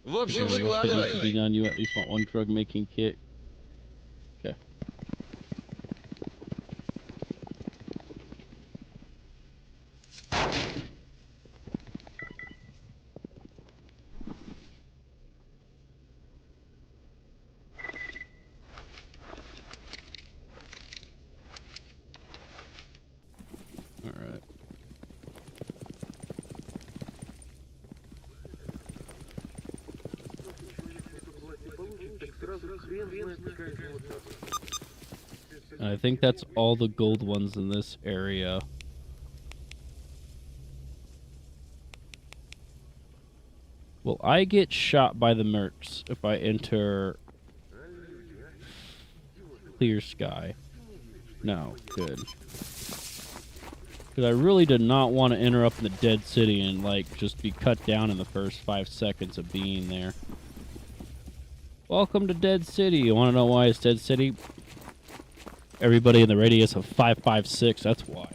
В общем, What needs to be складывай. done? You at least want one drug making kit. Okay. Alright. And I think that's all the gold ones in this area. Will I get shot by the mercs if I enter clear sky? No, good. Because I really did not want to enter up in the dead city and, like, just be cut down in the first 5 seconds of being there. Welcome to Dead City. You want to know why it's Dead City? Everybody in the radius of 556, that's why.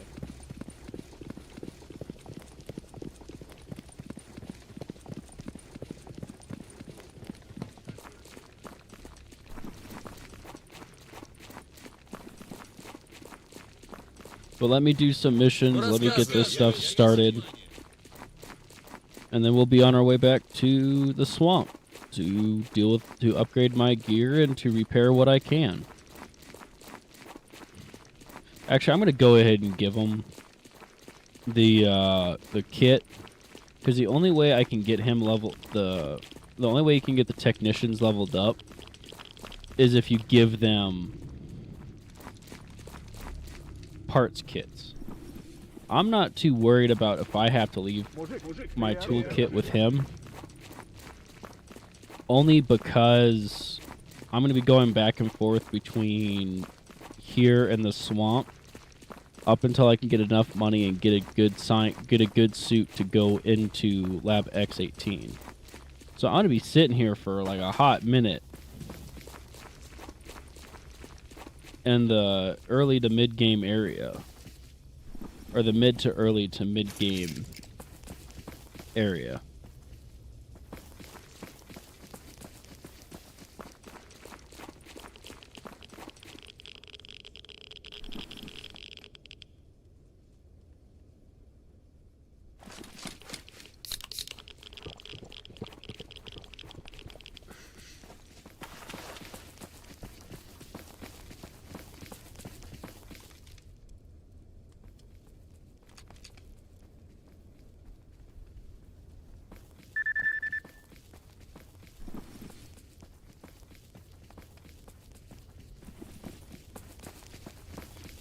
But let me do some missions, let me get this stuff started. And then we'll be on our way back to the swamp to upgrade my gear and to repair what I can. Actually, I'm going to go ahead and give him the kit, because the only way I can get him the only way you can get the technicians leveled up is if you give them parts kits. I'm not too worried about if I have to leave my toolkit with him, only because I'm going to be going back and forth between here and the swamp up until I can get enough money and get a good suit to go into Lab X18. So I'm going to be sitting here for like a hot minute in the early to mid game area, or the mid to early to mid game area.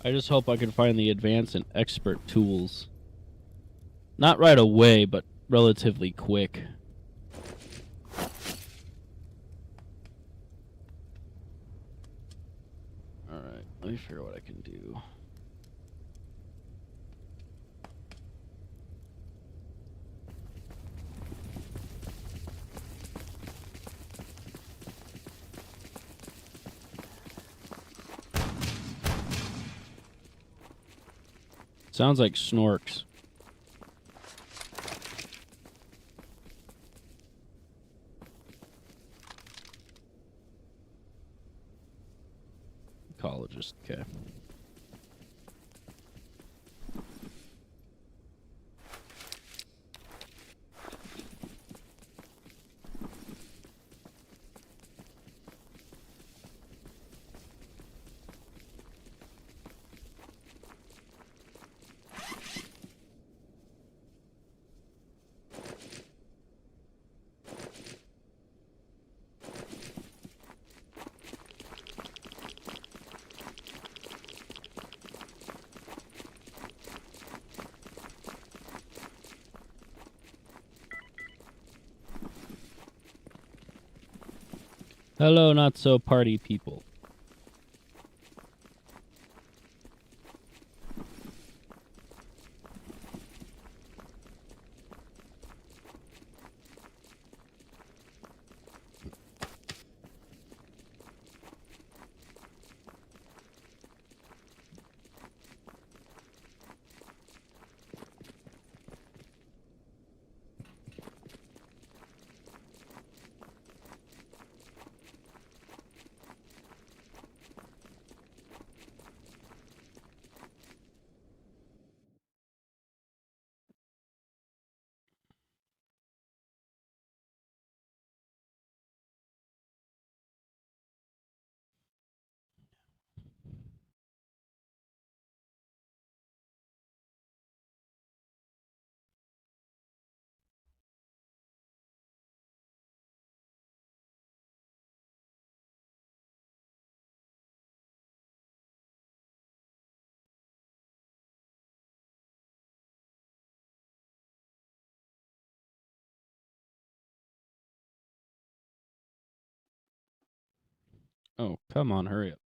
I just hope I can find the advanced and expert tools. Not right away, but relatively quick. Alright, let me figure out what I can do. Sounds like snorks. Ecologist, okay. Hello, not so party people. Oh, come on, hurry up.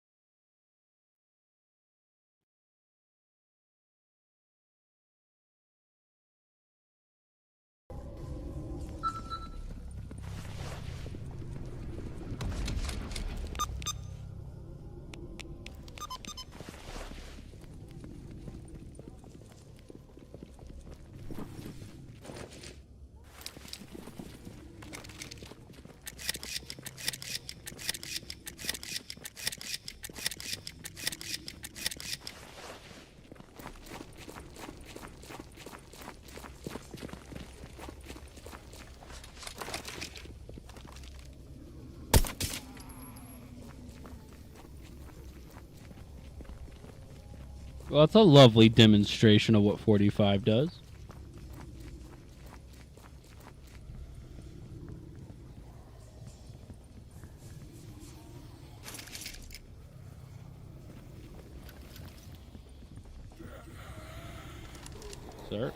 Well, it's a lovely demonstration of what 45 does. Sir?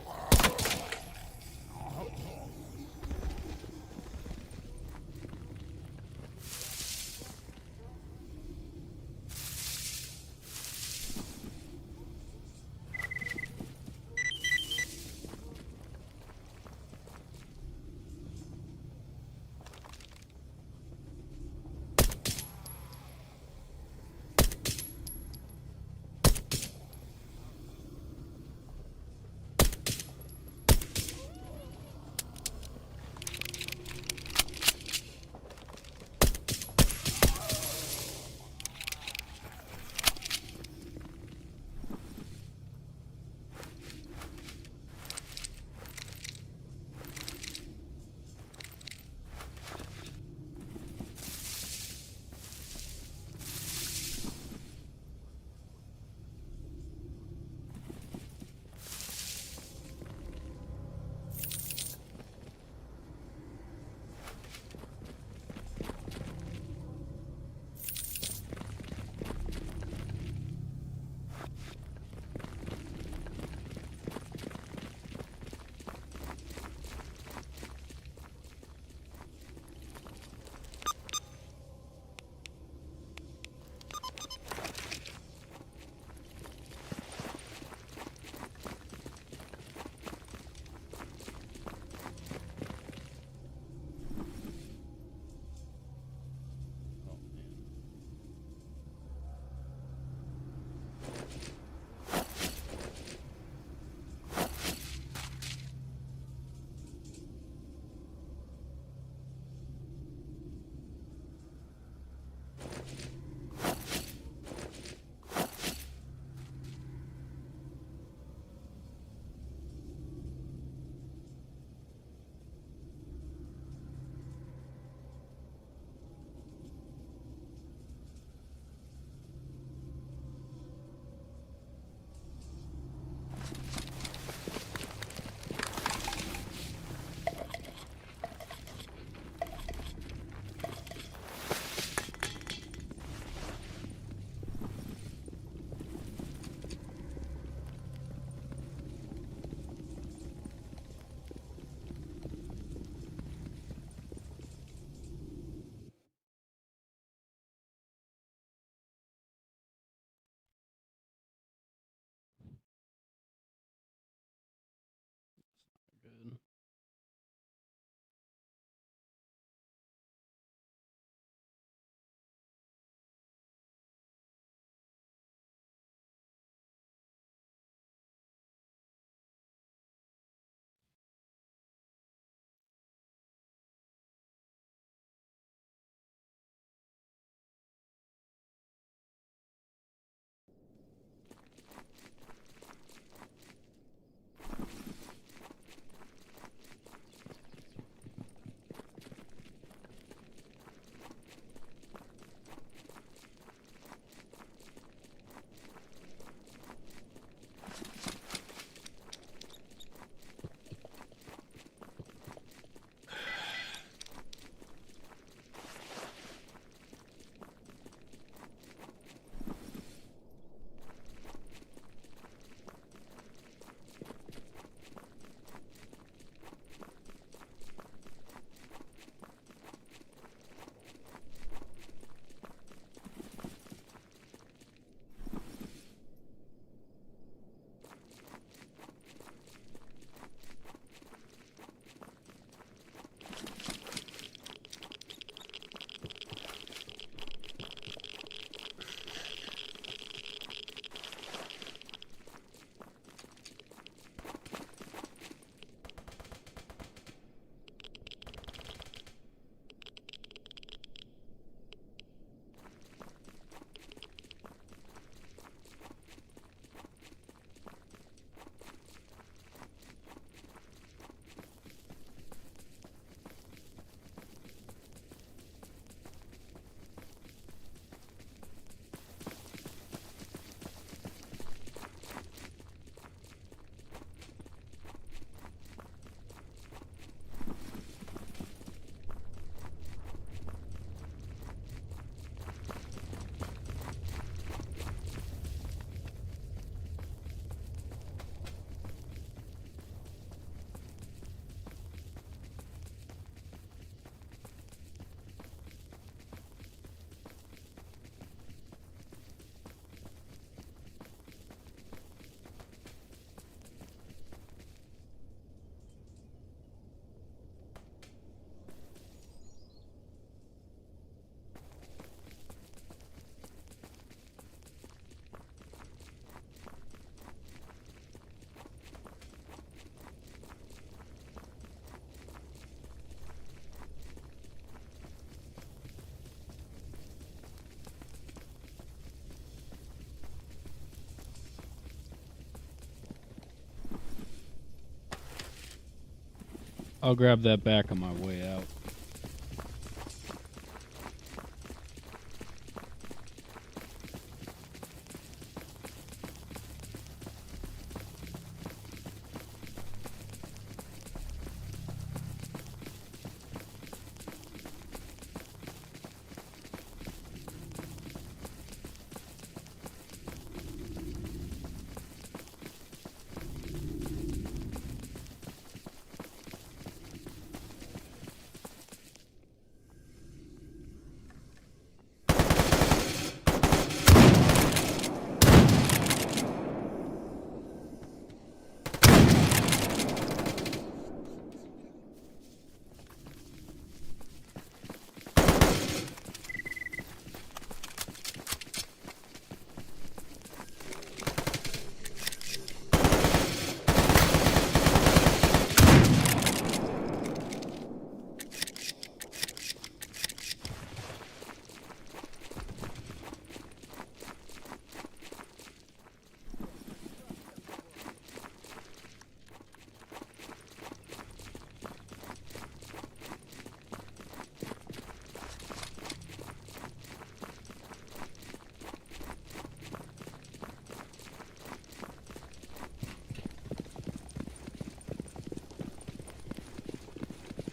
I'll grab that back on my way out.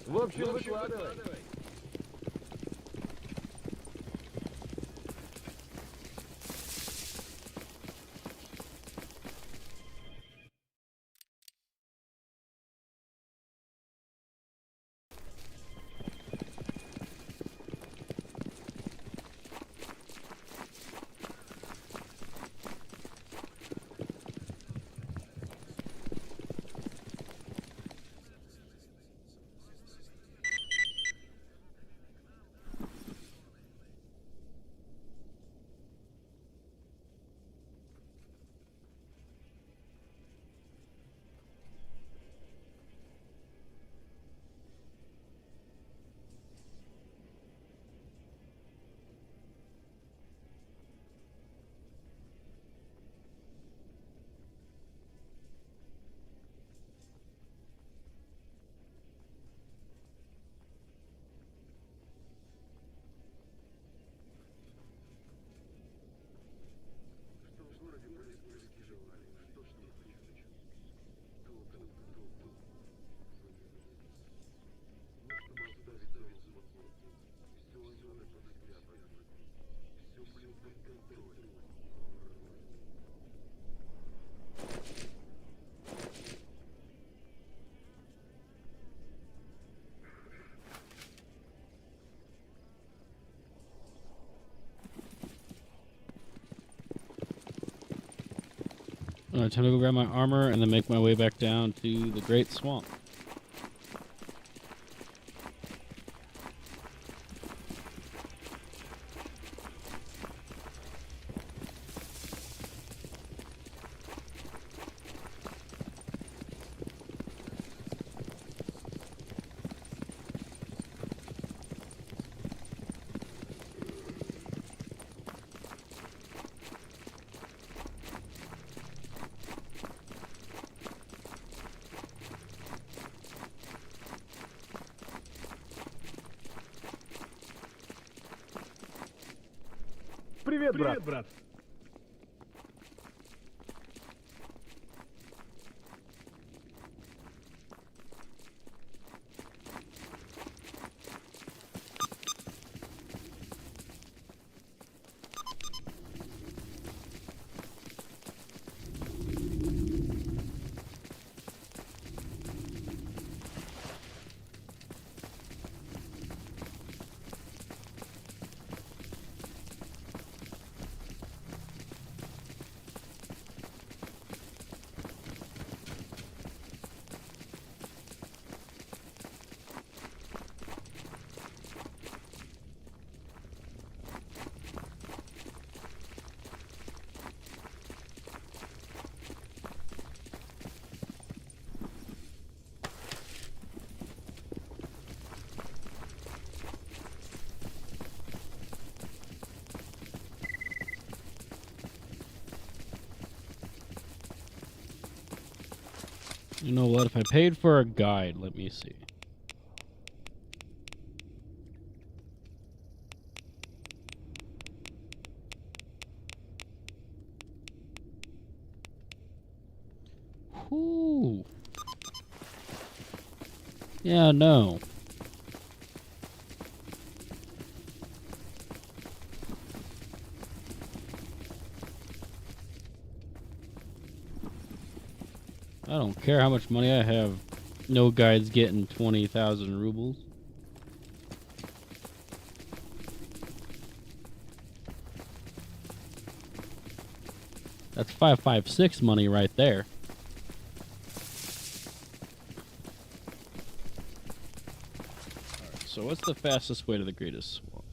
В общем, выкладывай. Time to go grab my armor and then make my way back down to the Great Swamp. Привет, брат. You know what? If I paid for a guide, let me see. Ooh. Yeah, no. I don't care how much money I have. No guy's getting 20,000 rubles. That's 556 money right there. Alright, so what's the fastest way to the greatest swamp?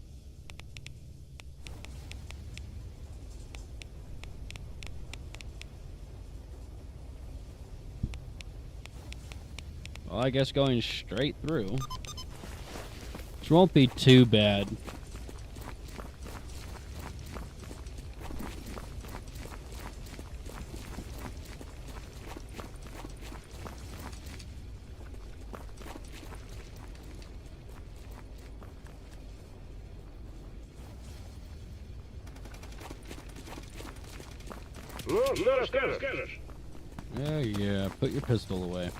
Well, I guess going straight through. Which won't be too bad. Ну, что расскажешь? Yeah, put your pistol away.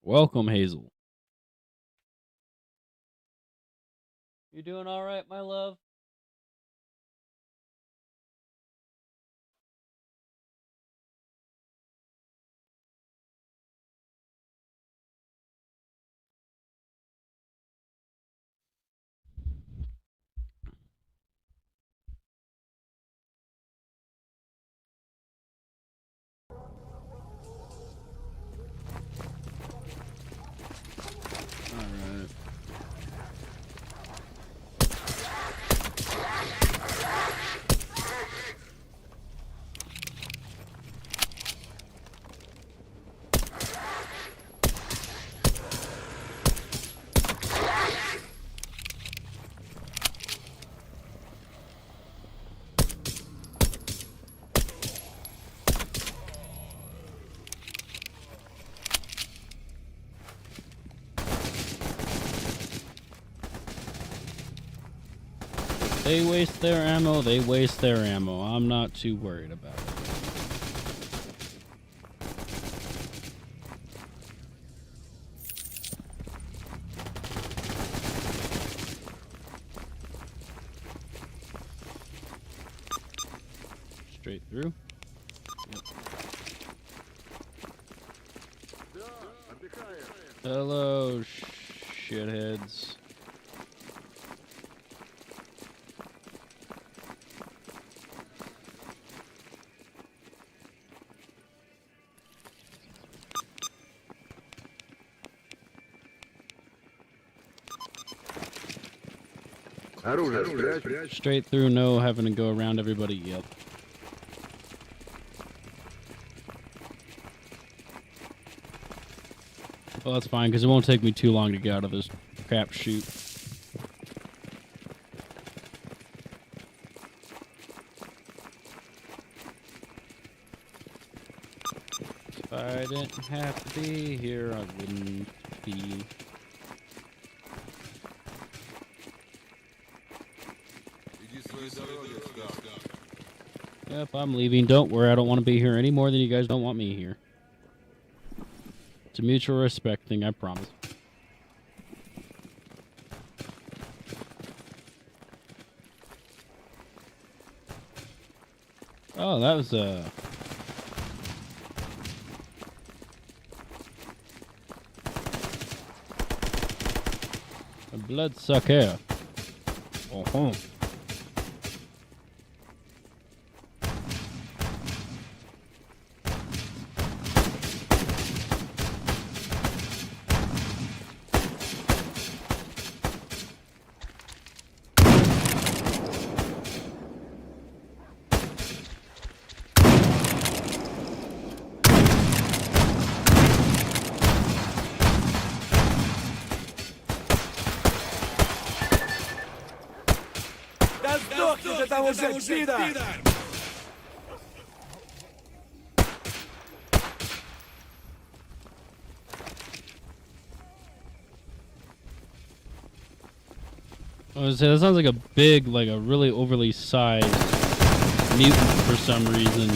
Welcome, Hazel. You doing all right, my love? All right. They waste their ammo, they waste their ammo. I'm not too worried about it. Straight through. Yep. Hello, shitheads. Оружие спрячь. Straight through, no having to go around everybody. Yep. Well, that's fine, because it won't take me too long to get out of this crap shoot. If I didn't have to be here, I wouldn't be. Yep, I'm leaving. Don't worry, I don't want to be here any more than you guys don't want me here. It's a mutual respect thing, I promise. Oh, that was a bloodsucker. Oh. Да сдохни же там уже, пидор! I was saying, that sounds like a big, like a really overly sized mutant for some reason.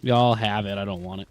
Y'all have it. I don't want it.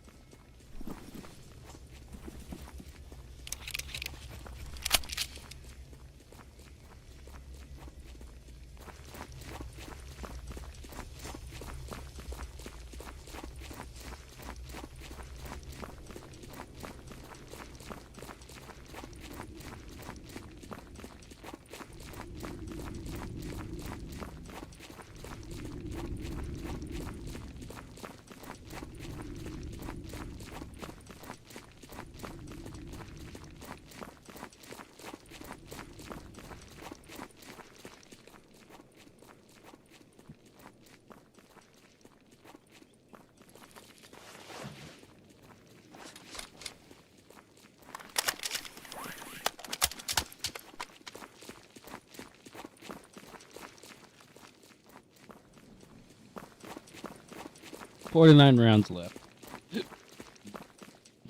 $49 rounds left.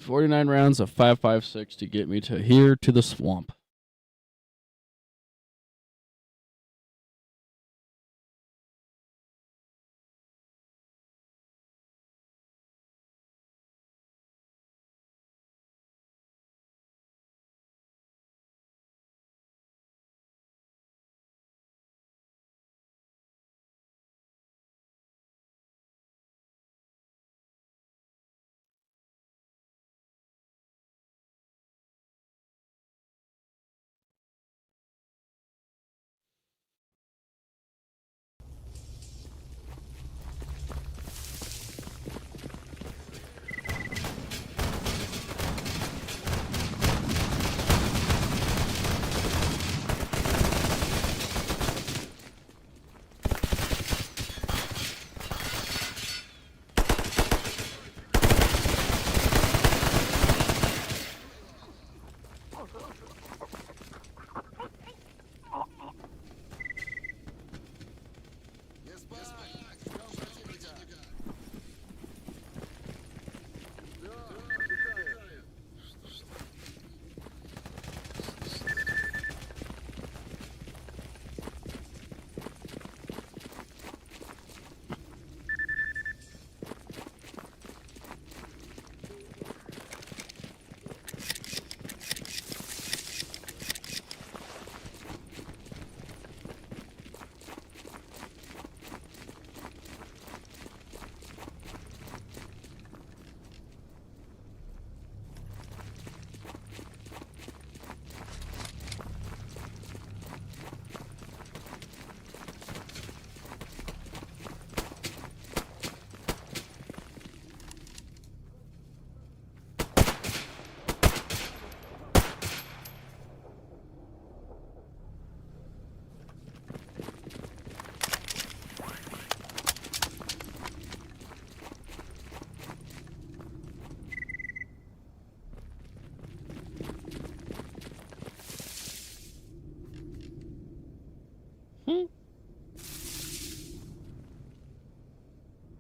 49 rounds of 5.56 to get me to here to the swamp.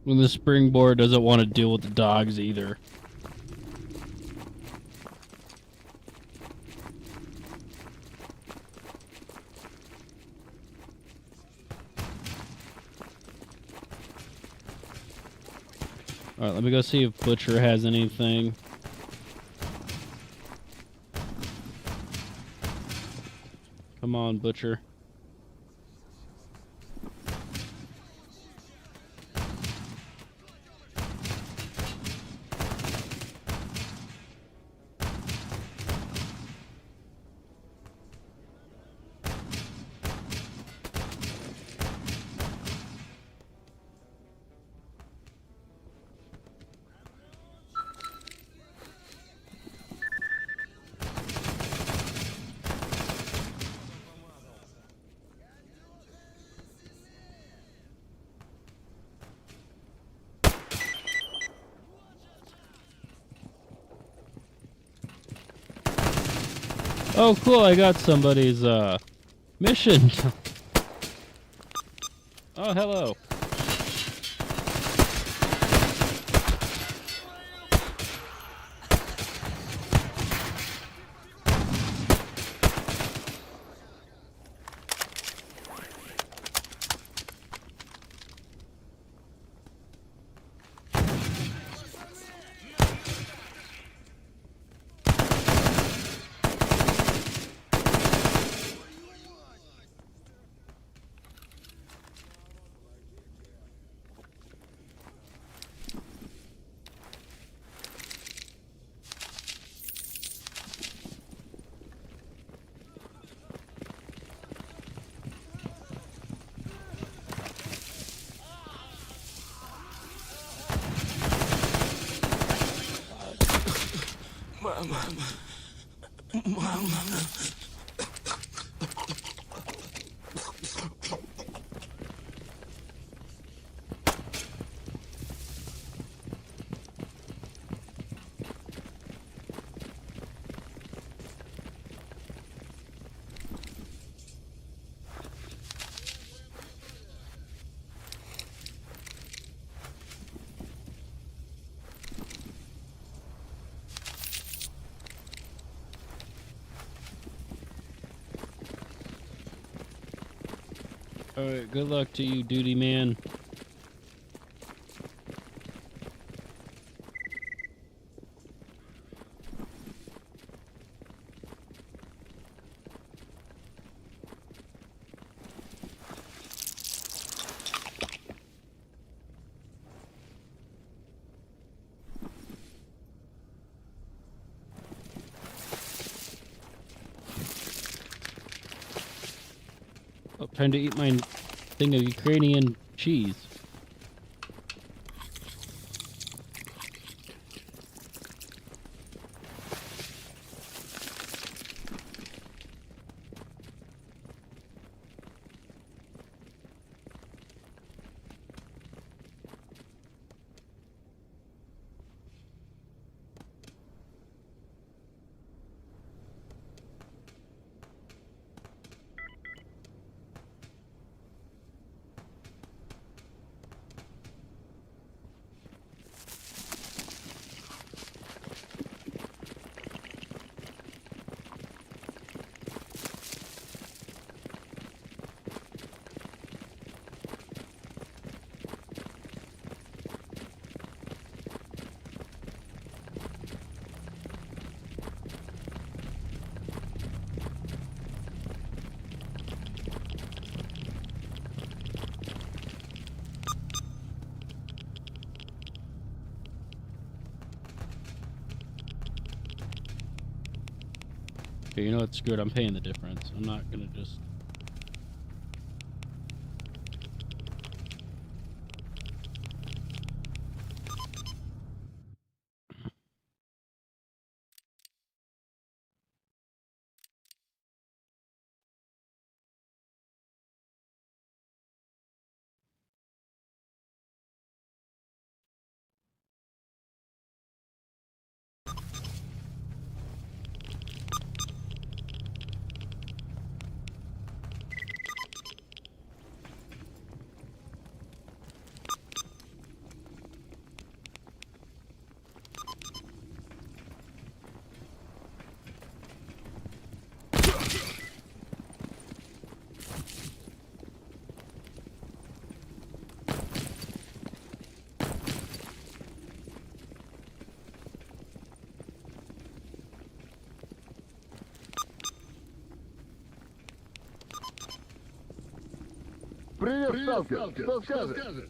When the springboard doesn't want to deal with the dogs either. Alright, let me go see if Butcher has anything. Come on, Butcher. Oh, cool, I got somebody's, mission. Oh, hello. Alright, good luck to you, duty man. Oh, trying to eat my thing of Ukrainian cheese. Okay, you know what? Screw it. I'm paying the difference. I'm not gonna just... Привет, сталкер. Что скажешь?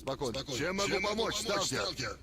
Спокойно. Чем могу помочь, сталкер?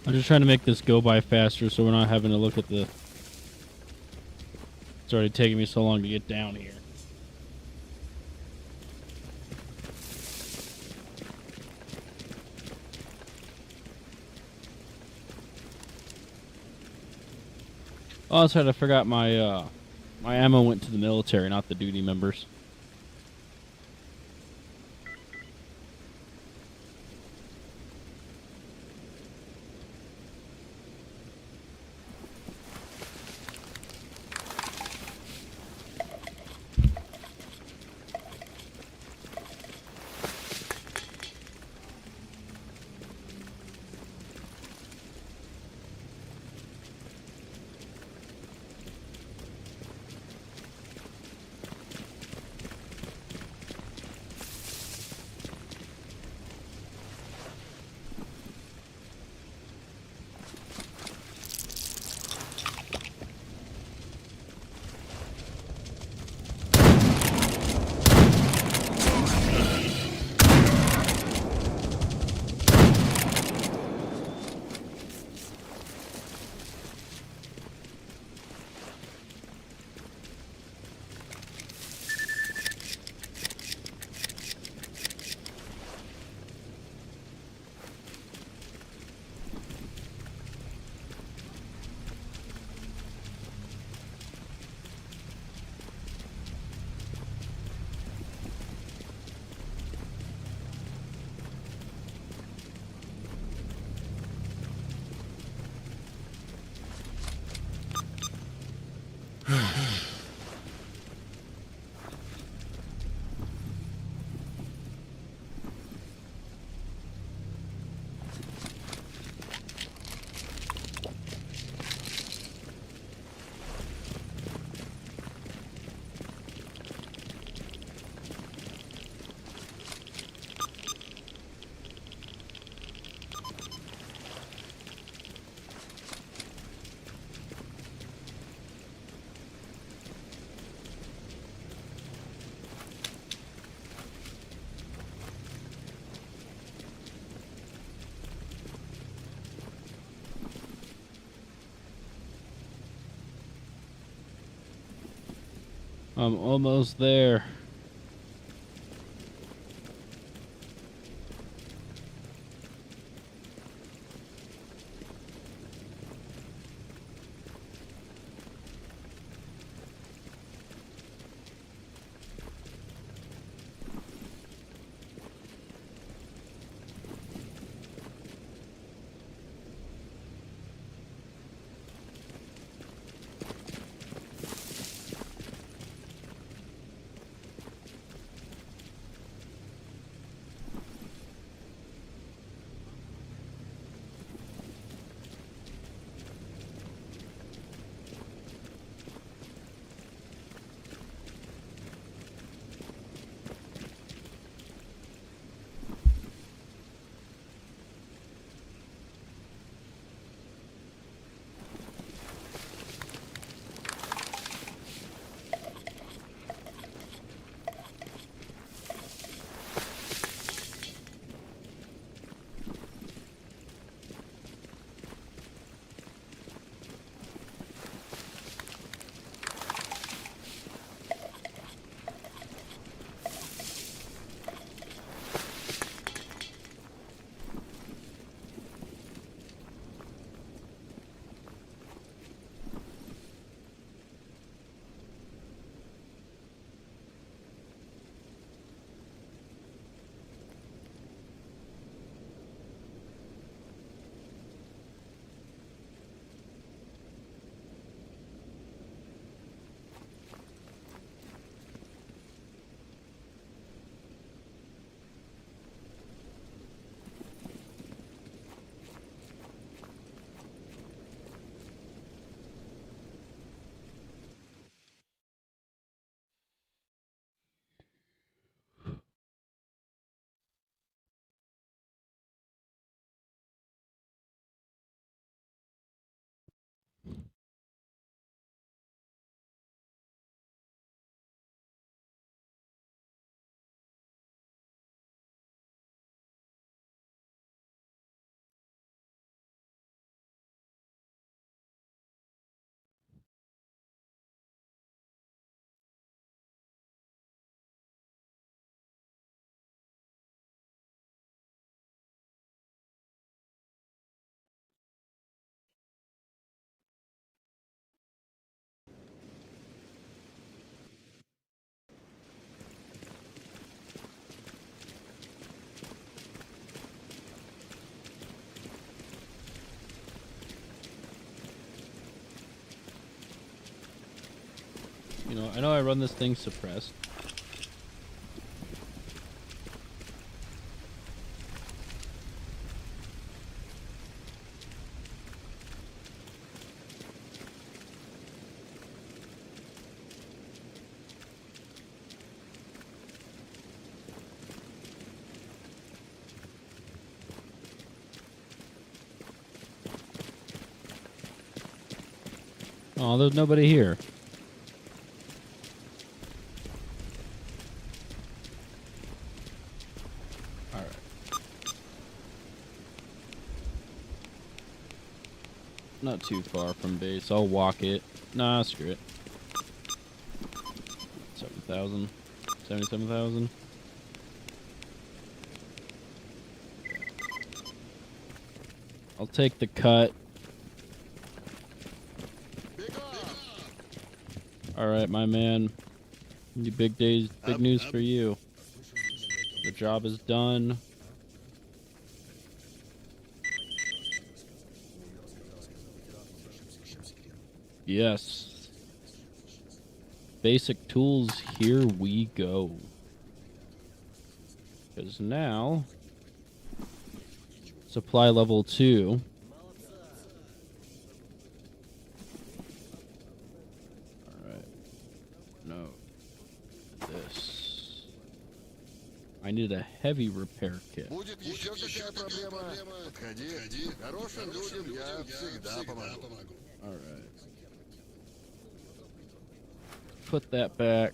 I'm just trying to make this go by faster so we're not having to look at the... It's already taking me so long to get down here. Oh, that's right. I forgot my my ammo went to the military, not the duty members. I'm almost there. I know I run this thing suppressed. Oh, there's nobody here. Alright. Not too far from base. I'll walk it. Nah, screw it. 7,000. 77,000. I'll take the cut. Alright, my man. Big news for you. The job is done. Yes. Basic tools, here we go. Because now, supply level 2. No. This. I need a heavy repair kit. Будет еще какая проблема? Подходи. Хорошим людям я всегда помогу. Alright. Put that back.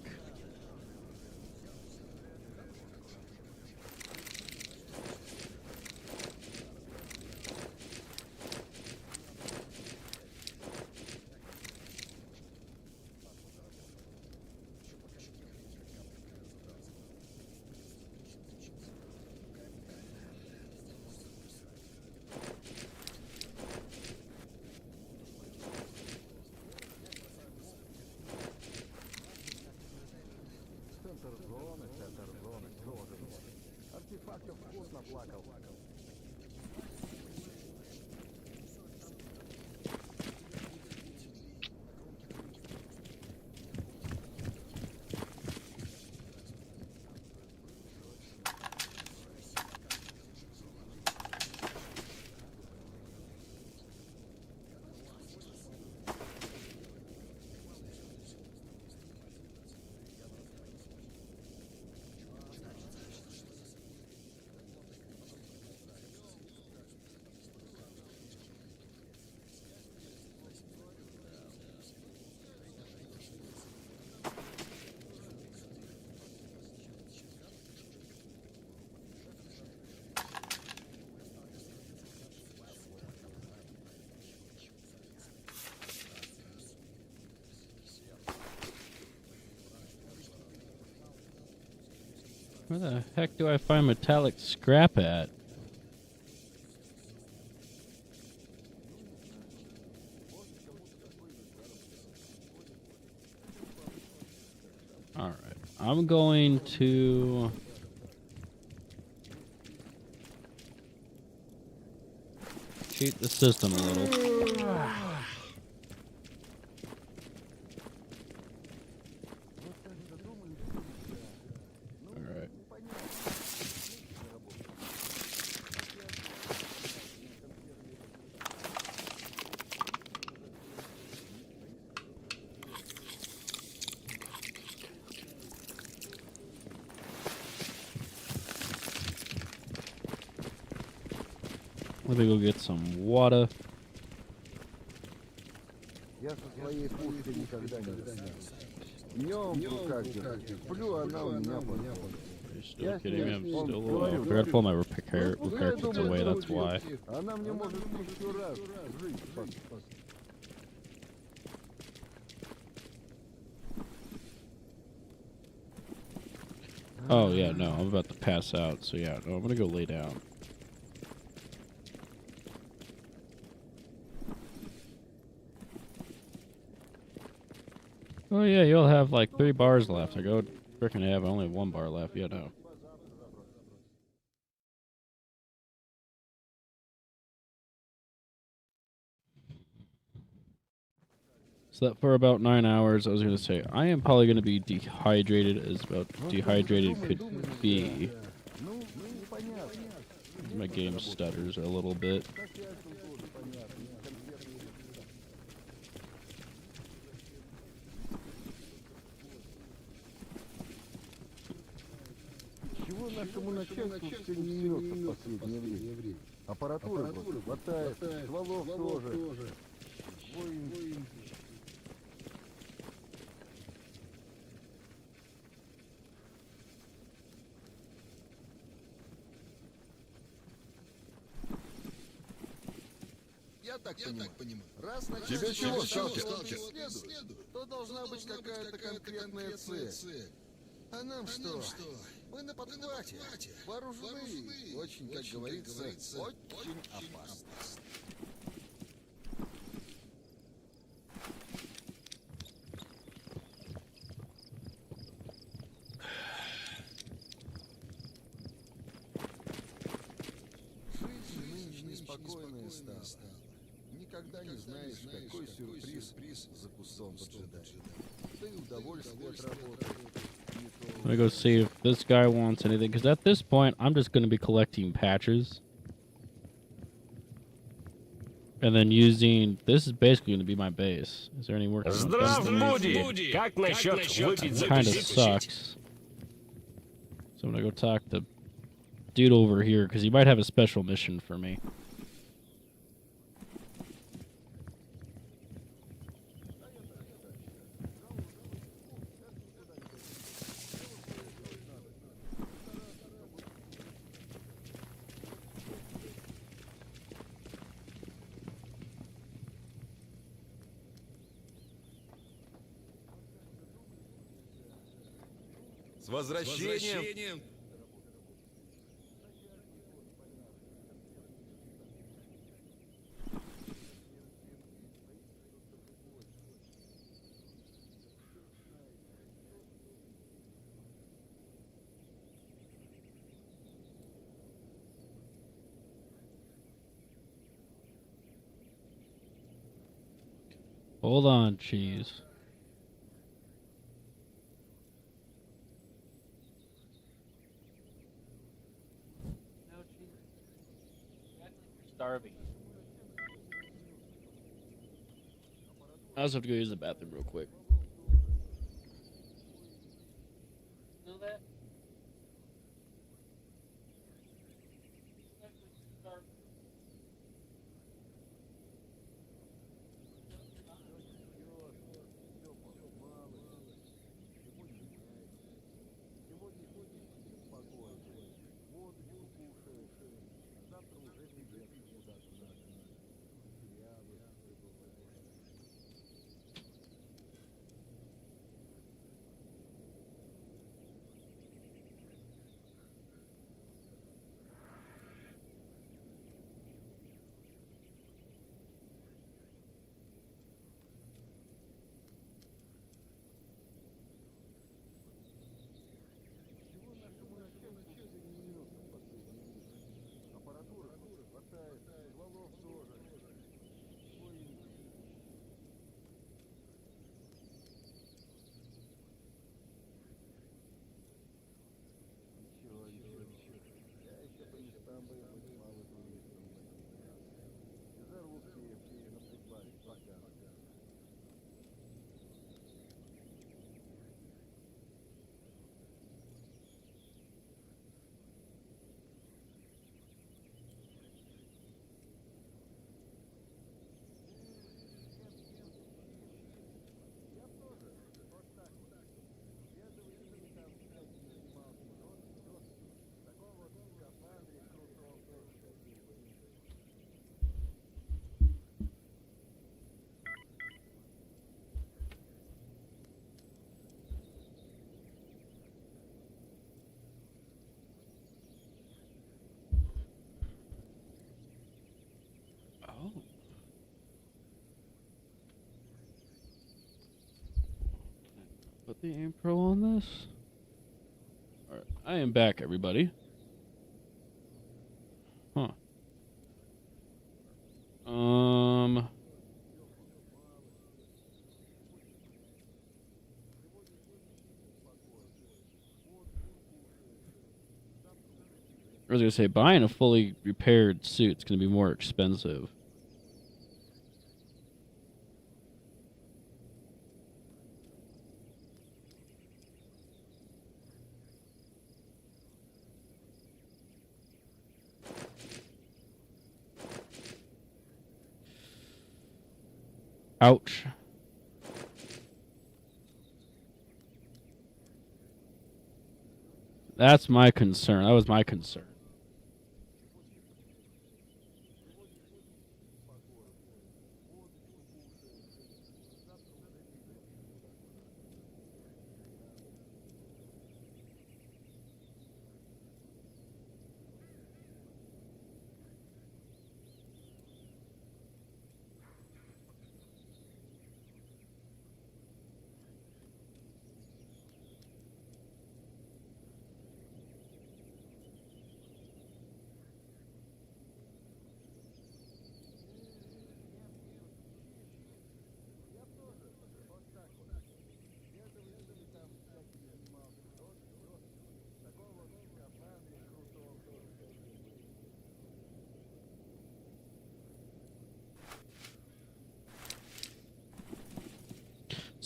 Артефактов вкусно плакал. Where the heck do I find metallic scrap at? Alright, I'm going to... cheat the system a little. Let me go get some water. Я со своей пушкой никогда не расстаюсь. Днем в руках держу. Сплю, она у меня под. Are you still kidding me? I'm still I forgot to pull my repair kits away, that's why. Она мне может еще раз жить спасать. Oh yeah, no, I'm about to pass out, so yeah, no, I'm gonna go lay down. Oh yeah, you'll have like 3 bars left. I go freaking have only 1 bar left. Yeah, no. Slept for about 9 hours. I was gonna say I am probably gonna be dehydrated as about dehydrated could be. Ну, непонятно. My game stutters a little bit. Начальству тоже понятно. Конкретно. Чего нашему начальству все не имется в последнее время? Аппаратуры хватает, стволов тоже. Воин. Я так понимаю. Раз Тебе чего, сталкер? следует, то должна быть какая-то конкретная цель. А нам что? Мы на подхвате, вооружены, очень, как говорится, очень опасно. Жизнь нынче неспокойная стала. Никогда не знаешь, какой сюрприз за кустом поджидает. Да и удовольствие от работы. I'm gonna go see if this guy wants anything, because at this point, I'm just gonna be collecting patches. And then using... This is basically gonna be my base. Is there any work? Здравствуйте! Как насчет выпить Kind of закусить? sucks. So I'm gonna go talk to dude over here, because he might have a special mission for me. С возвращением! Hold on, cheese. Starving. I also have to go use the bathroom real quick. Know that? Oh. Put the aim pro on this. Alright, I am back, everybody. Huh. I was gonna say buying a fully repaired suit's gonna be more expensive. Ouch. That's my concern. That was my concern.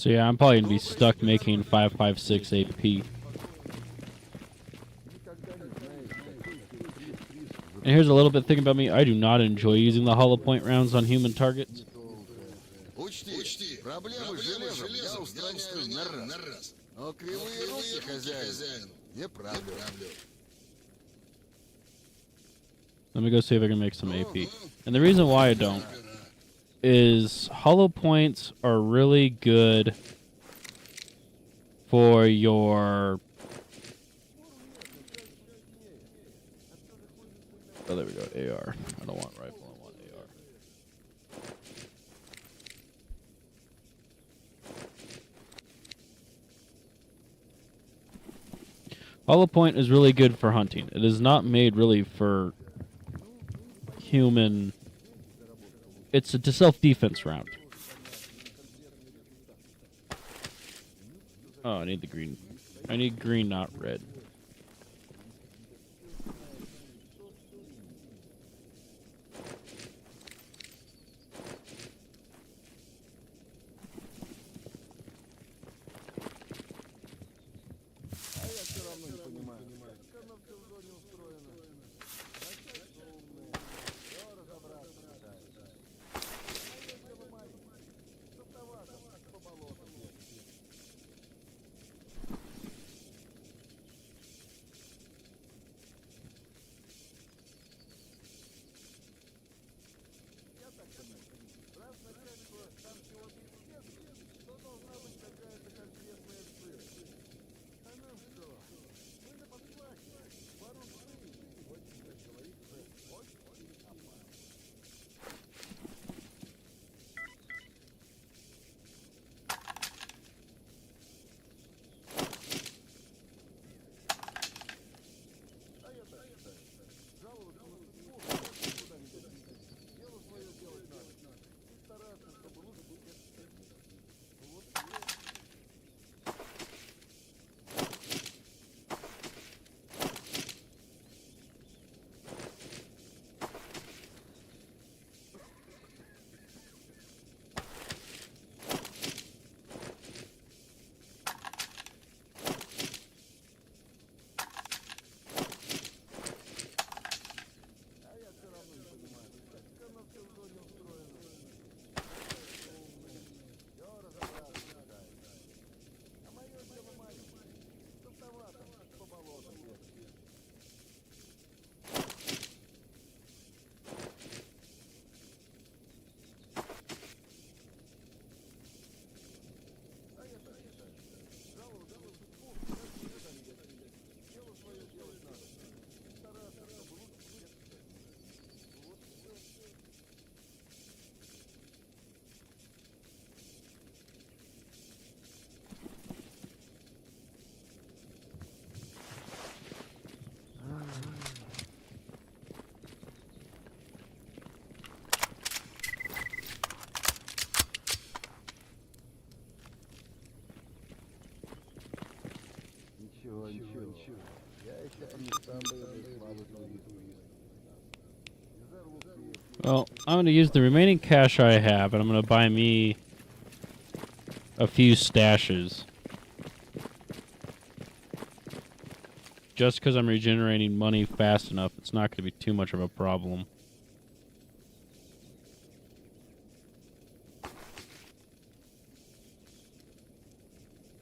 So yeah, I'm probably gonna be stuck making 556 AP. And here's a little bit thing about me. I do not enjoy using the hollow point rounds on human targets. Учти, проблемы с железом я устраняю на раз. Но кривые руки хозяину не правлю. Let me go see if I can make some AP. And the reason why I don't is hollow points are really good for your... Oh, there we go. AR. I don't want rifle. I want AR. Hollow point is really good for hunting. It is not made really for human. It's a self-defense round. Oh, I need the green. I need green, not red. Well, I'm going to use the remaining cash I have, and I'm going to buy me a few stashes. Just because I'm regenerating money fast enough, it's not going to be too much of a problem.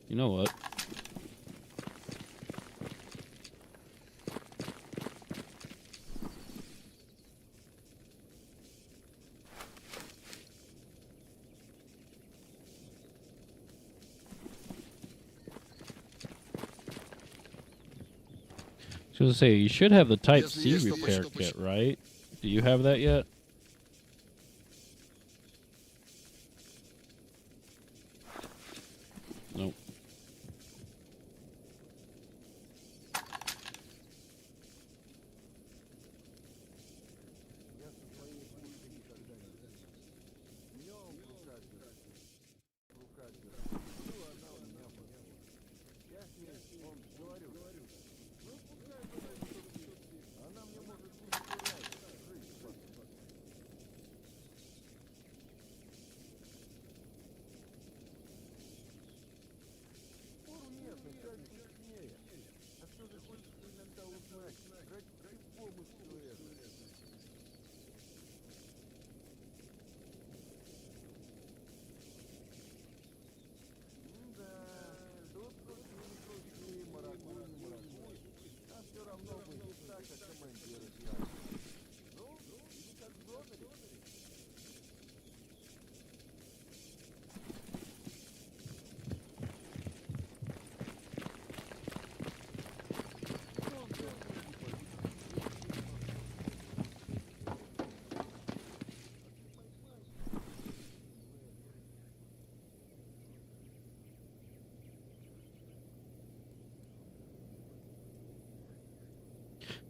You know what? I was going to say, you should have the Type C repair kit, right? Do you have that yet? Nope.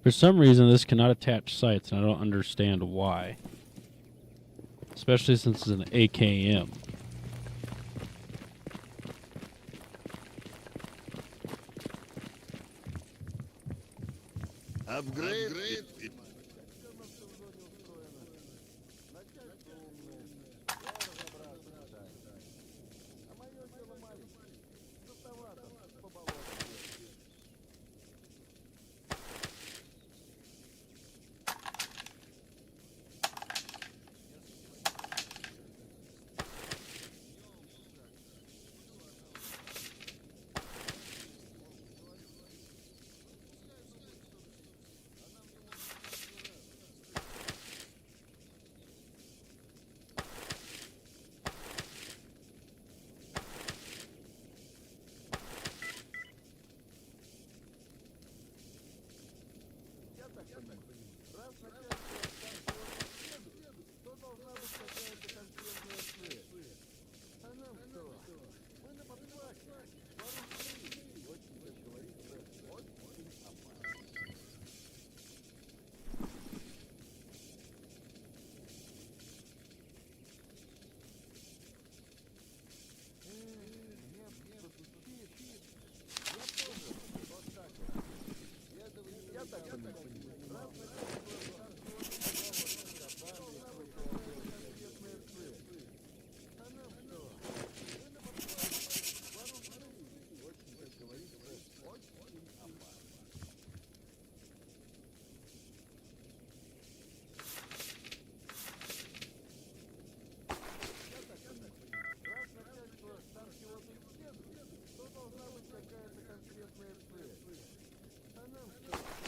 For some reason, this cannot attach sights, and I don't understand why. Especially since it's an AKM. Апгрейд.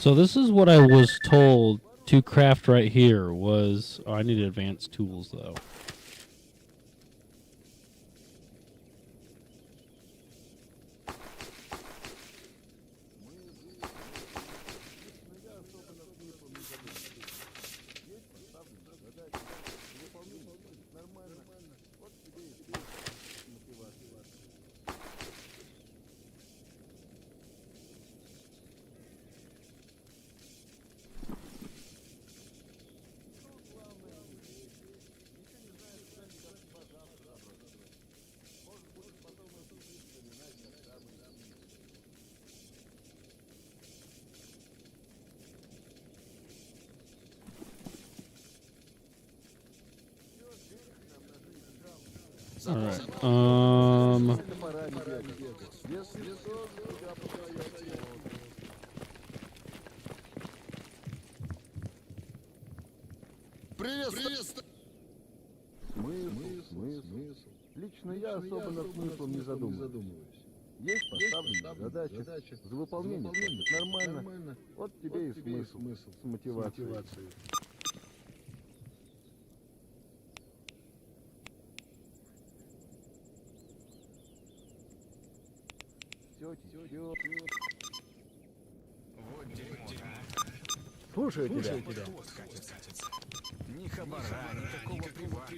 So this is what I was told to craft right here was... Oh, I need advanced tools, though. Alright. Это пора не бегать. Если что, тебя постоять. Приветствую. Смысл. Лично я особо над смыслом не задумываюсь. Есть поставленные задачи. За выполнение платят нормально. Вот тебе и смысл с мотивацией. Все течет. Вот дерьмо-то, Слушаю тебя. Вот катится. Ни хабара, никакого привака.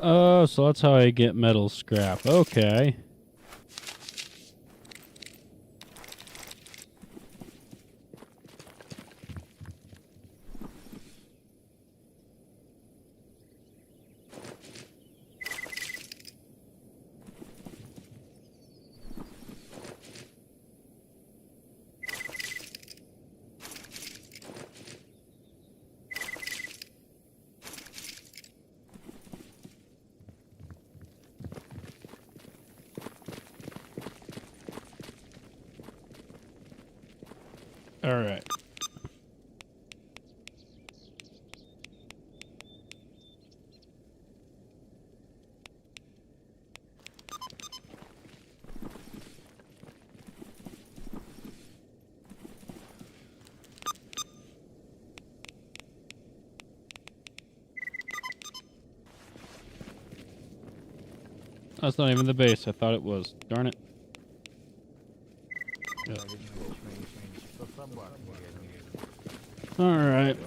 Oh, so that's how I get metal scrap. Okay. All right. That's not even the base. I thought it was. Darn it. Yeah. Alright.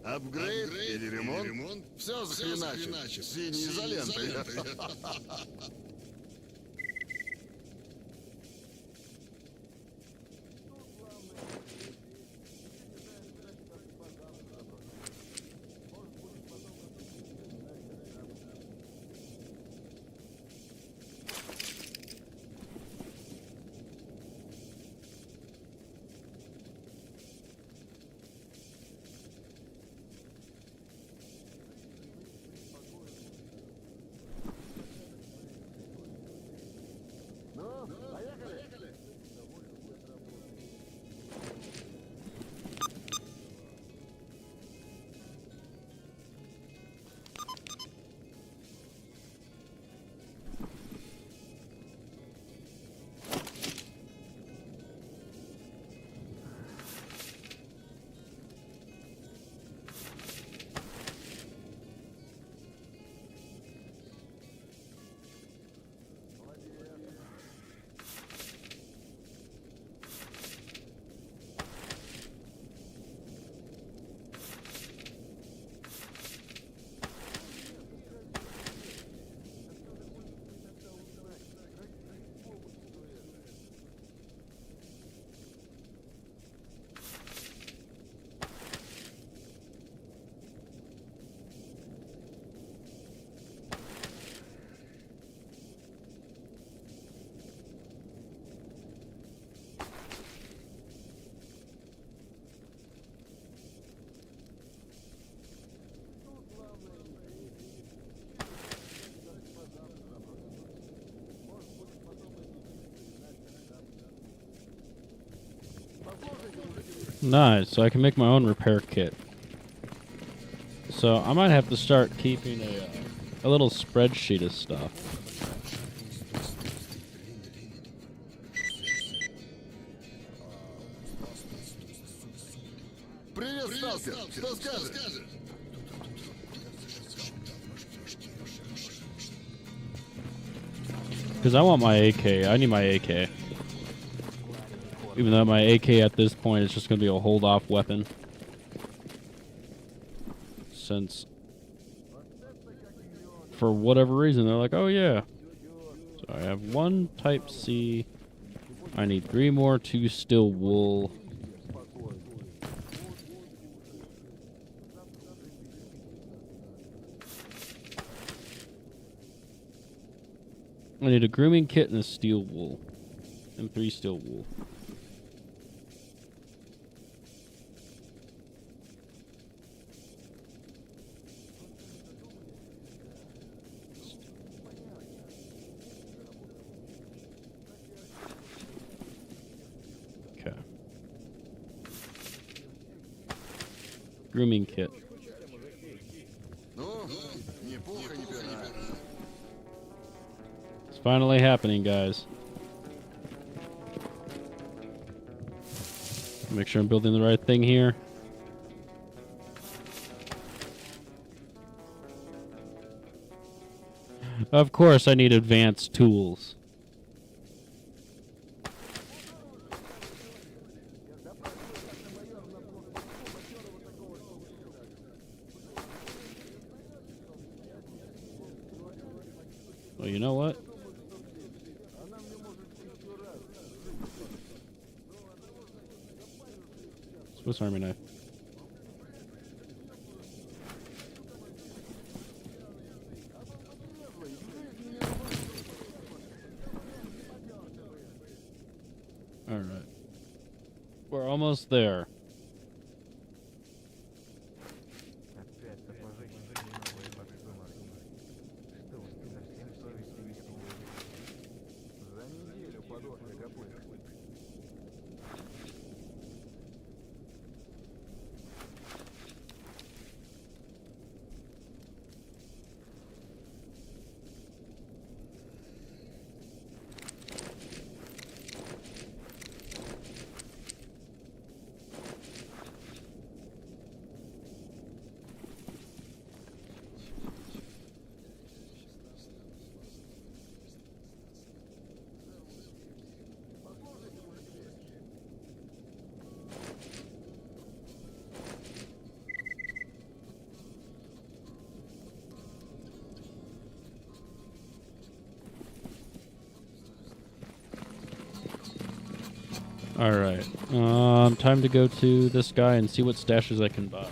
Апгрейд или ремонт? Все захреначит. Синей изолентой. Nice, so I can make my own repair kit. So I might have to start keeping a little spreadsheet of stuff. Привет, сталкер. Что скажешь? Because I want my AK. I need my AK. Even though my AK at this point is just going to be a hold-off weapon. Since, for whatever reason, they're like, oh yeah. So I have 1 Type C. I need 3 more 2 steel wool. I need a grooming kit and a steel wool. And 3 steel wool. Okay. Grooming kit. Ну, ни пуха, ни пера. It's finally happening, guys. Make sure I'm building the right thing here. Of course I need advanced tools. Well, you know what? Swiss Army knife. All right. We're almost there. All right. Time to go to this guy and see what stashes I can buy.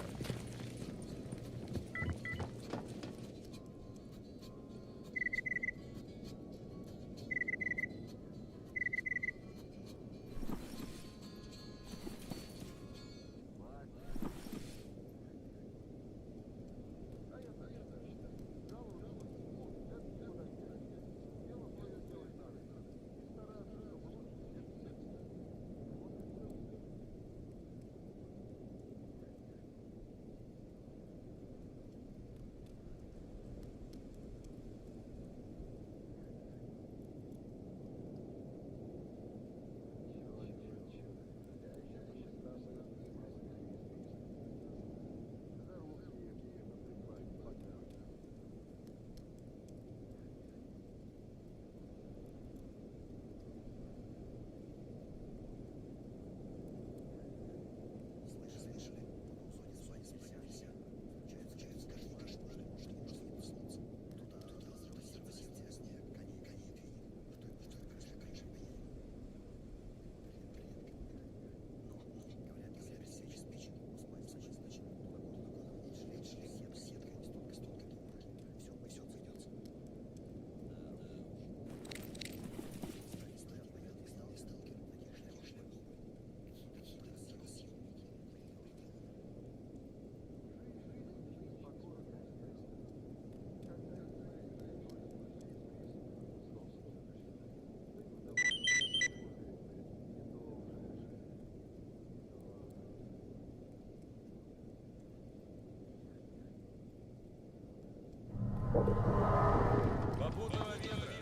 Попутного ветра.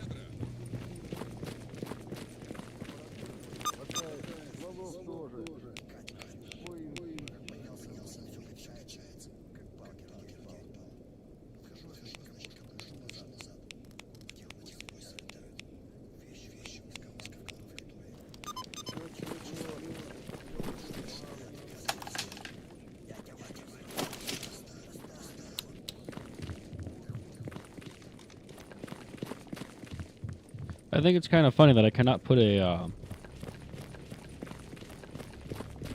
Стволов тоже. I think it's kind of funny that I cannot put a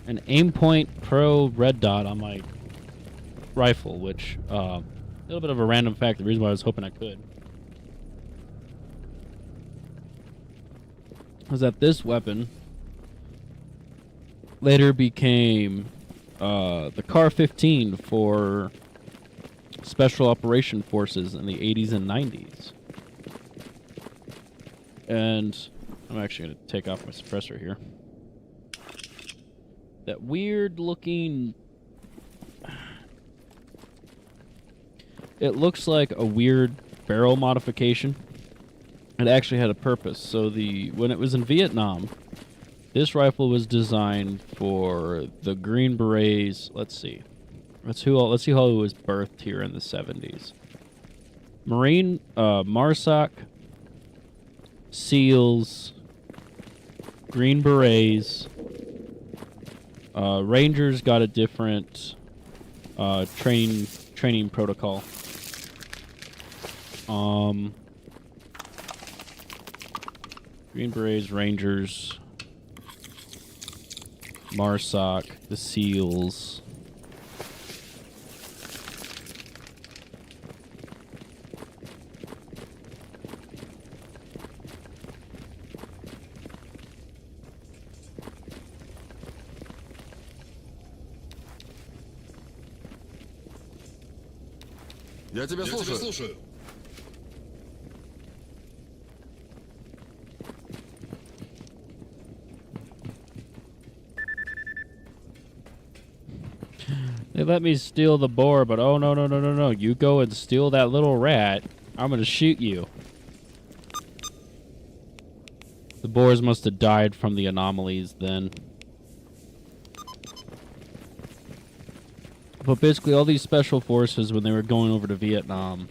an Aimpoint Pro red dot on my rifle, which a little bit of a random fact. The reason why I was hoping I could was that this weapon later became the Car 15 for Special Operation Forces in the 80s and 90s. And I'm actually going to take off my suppressor here. That weird looking... It looks like a weird barrel modification. It actually had a purpose. So when it was in Vietnam, this rifle was designed for the Green Berets. Let's see. Let's see how it was birthed here in the 70s. Marine, MARSOC, SEALs, Green Berets, Rangers got a different training protocol. Green Berets, Rangers, MARSOC, the SEALs. Я тебя слушаю. They let me steal the boar, but oh no. You go and steal that little rat. I'm gonna shoot you. The boars must have died from the anomalies then. But basically all these special forces, when they were going over to Vietnam,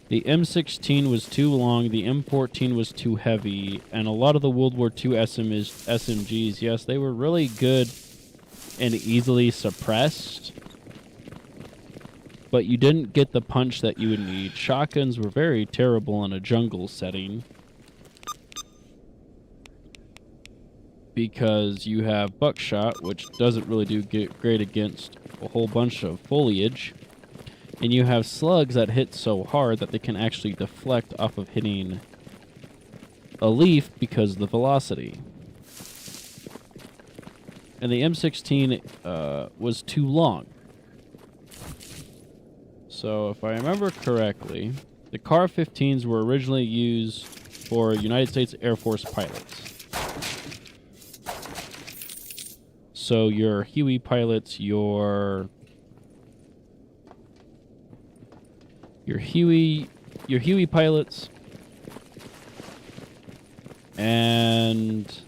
the M16 was too long, the M14 was too heavy, and a lot of the World War II SMGs, yes, they were really good and easily suppressed, but you didn't get the punch that you would need. Shotguns were very terrible in a jungle setting because you have buckshot, which doesn't really do great against a whole bunch of foliage, and you have slugs that hit so hard that they can actually deflect off of hitting a leaf because of the velocity. And the M16 was too long. So if I remember correctly, the CAR-15s were originally used for United States Air Force pilots. So your Huey pilots, your Huey pilots, and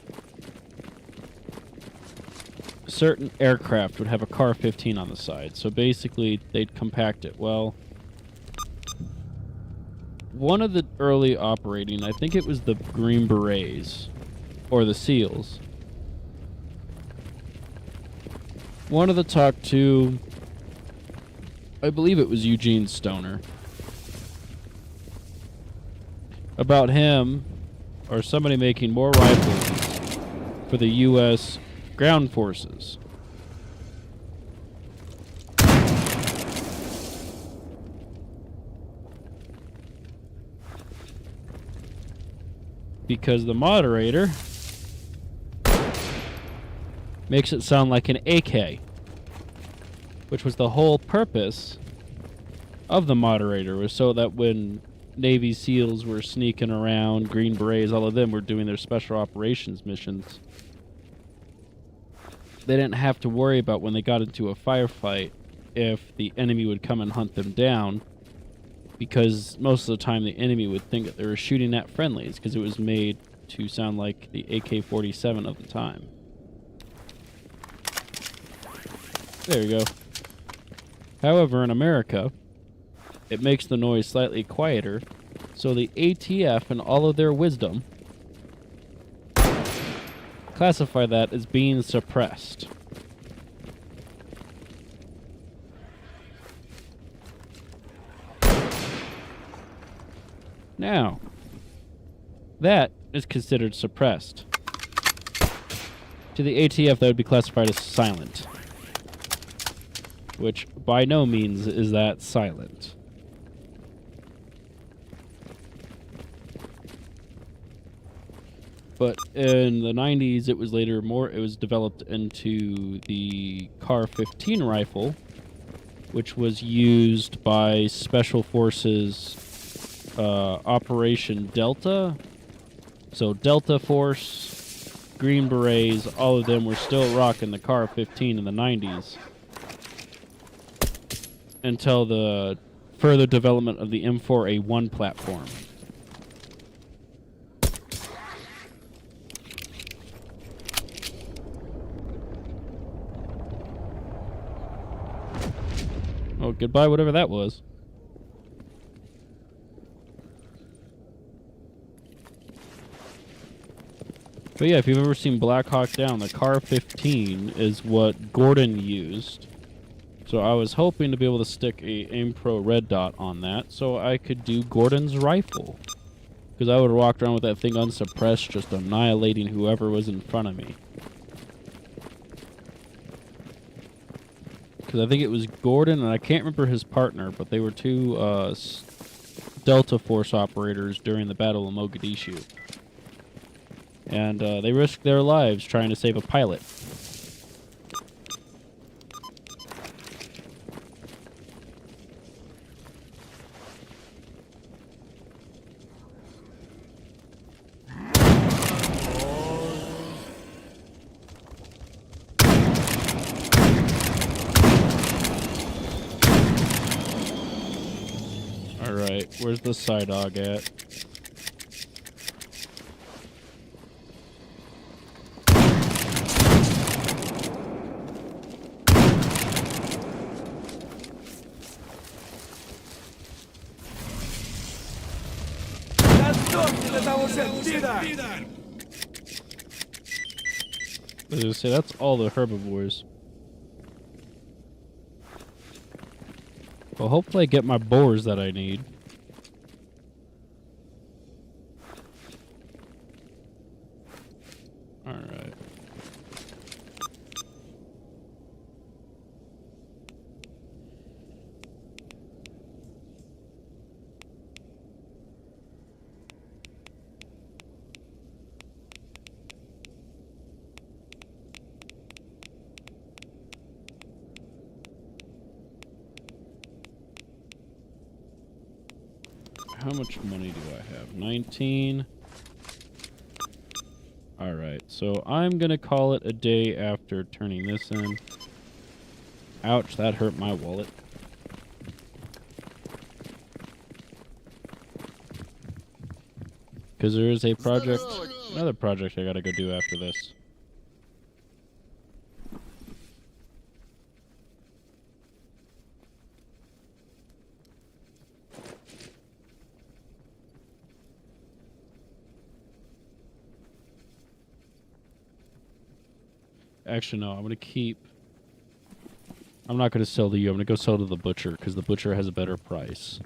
certain aircraft would have a CAR-15 on the side. So basically, they'd compact it. Well, one of the early operating, I think it was the Green Berets, or the SEALs. One of the talked to, I believe it was Eugene Stoner, about him, or somebody making more rifles for the U.S. ground forces. Because the moderator makes it sound like an AK, which was the whole purpose of the moderator, was so that when Navy SEALs were sneaking around, Green Berets, all of them were doing their special operations missions, they didn't have to worry about when they got into a firefight if the enemy would come and hunt them down, because most of the time the enemy would think that they were shooting at friendlies because it was made to sound like the AK-47 of the time. There you go. However, in America, it makes the noise slightly quieter, so the ATF, in all of their wisdom, classify that as being suppressed. Now, that is considered suppressed. To the ATF, that would be classified as silent, which by no means is that silent. But in the 90s, it was developed into the CAR-15 rifle, which was used by Special Forces Operation Delta. So Delta Force, Green Berets, all of them were still rocking the CAR-15 in the 90s. Until the further development of the M4A1 platform. Oh, goodbye, whatever that was. But yeah, if you've ever seen Black Hawk Down, the Car 15 is what Gordon used. So I was hoping to be able to stick a Aim Pro red dot on that so I could do Gordon's rifle. Because I would have walked around with that thing unsuppressed, just annihilating whoever was in front of me. Because I think it was Gordon, and I can't remember his partner, but they were two Delta Force operators during the Battle of Mogadishu. And they risked their lives trying to save a pilot. Alright, where's the Psydog at? I was gonna say, that's all the herbivores. Well, hopefully I get my boars that I need. Alright. How much money do I have? 19. Alright, so I'm gonna call it a day after turning this in. Ouch, that hurt my wallet. Because there is a project, another project I gotta go do after this. Actually, no, I'm going to keep... I'm not going to sell to you. I'm going to go sell to the butcher, because the butcher has a better price.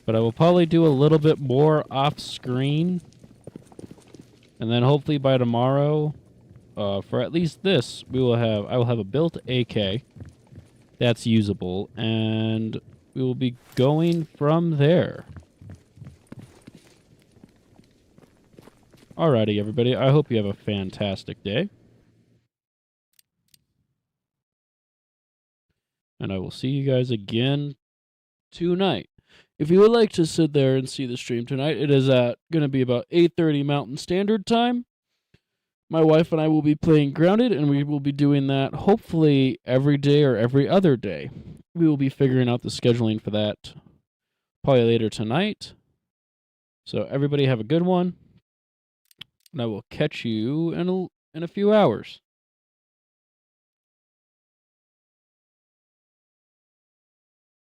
But I will probably do a little bit more off-screen. And then hopefully by tomorrow, for at least this, I will have a built AK that's usable, and we will be going from there. Alrighty, everybody. I hope you have a fantastic day. And I will see you guys again tonight. If you would like to sit there and see the stream tonight, it is going to be about 8:30 Mountain Standard Time. My wife and I will be playing Grounded, and we will be doing that hopefully every day or every other day. We will be figuring out the scheduling for that probably later tonight. So everybody have a good one, and I will catch you in a few hours.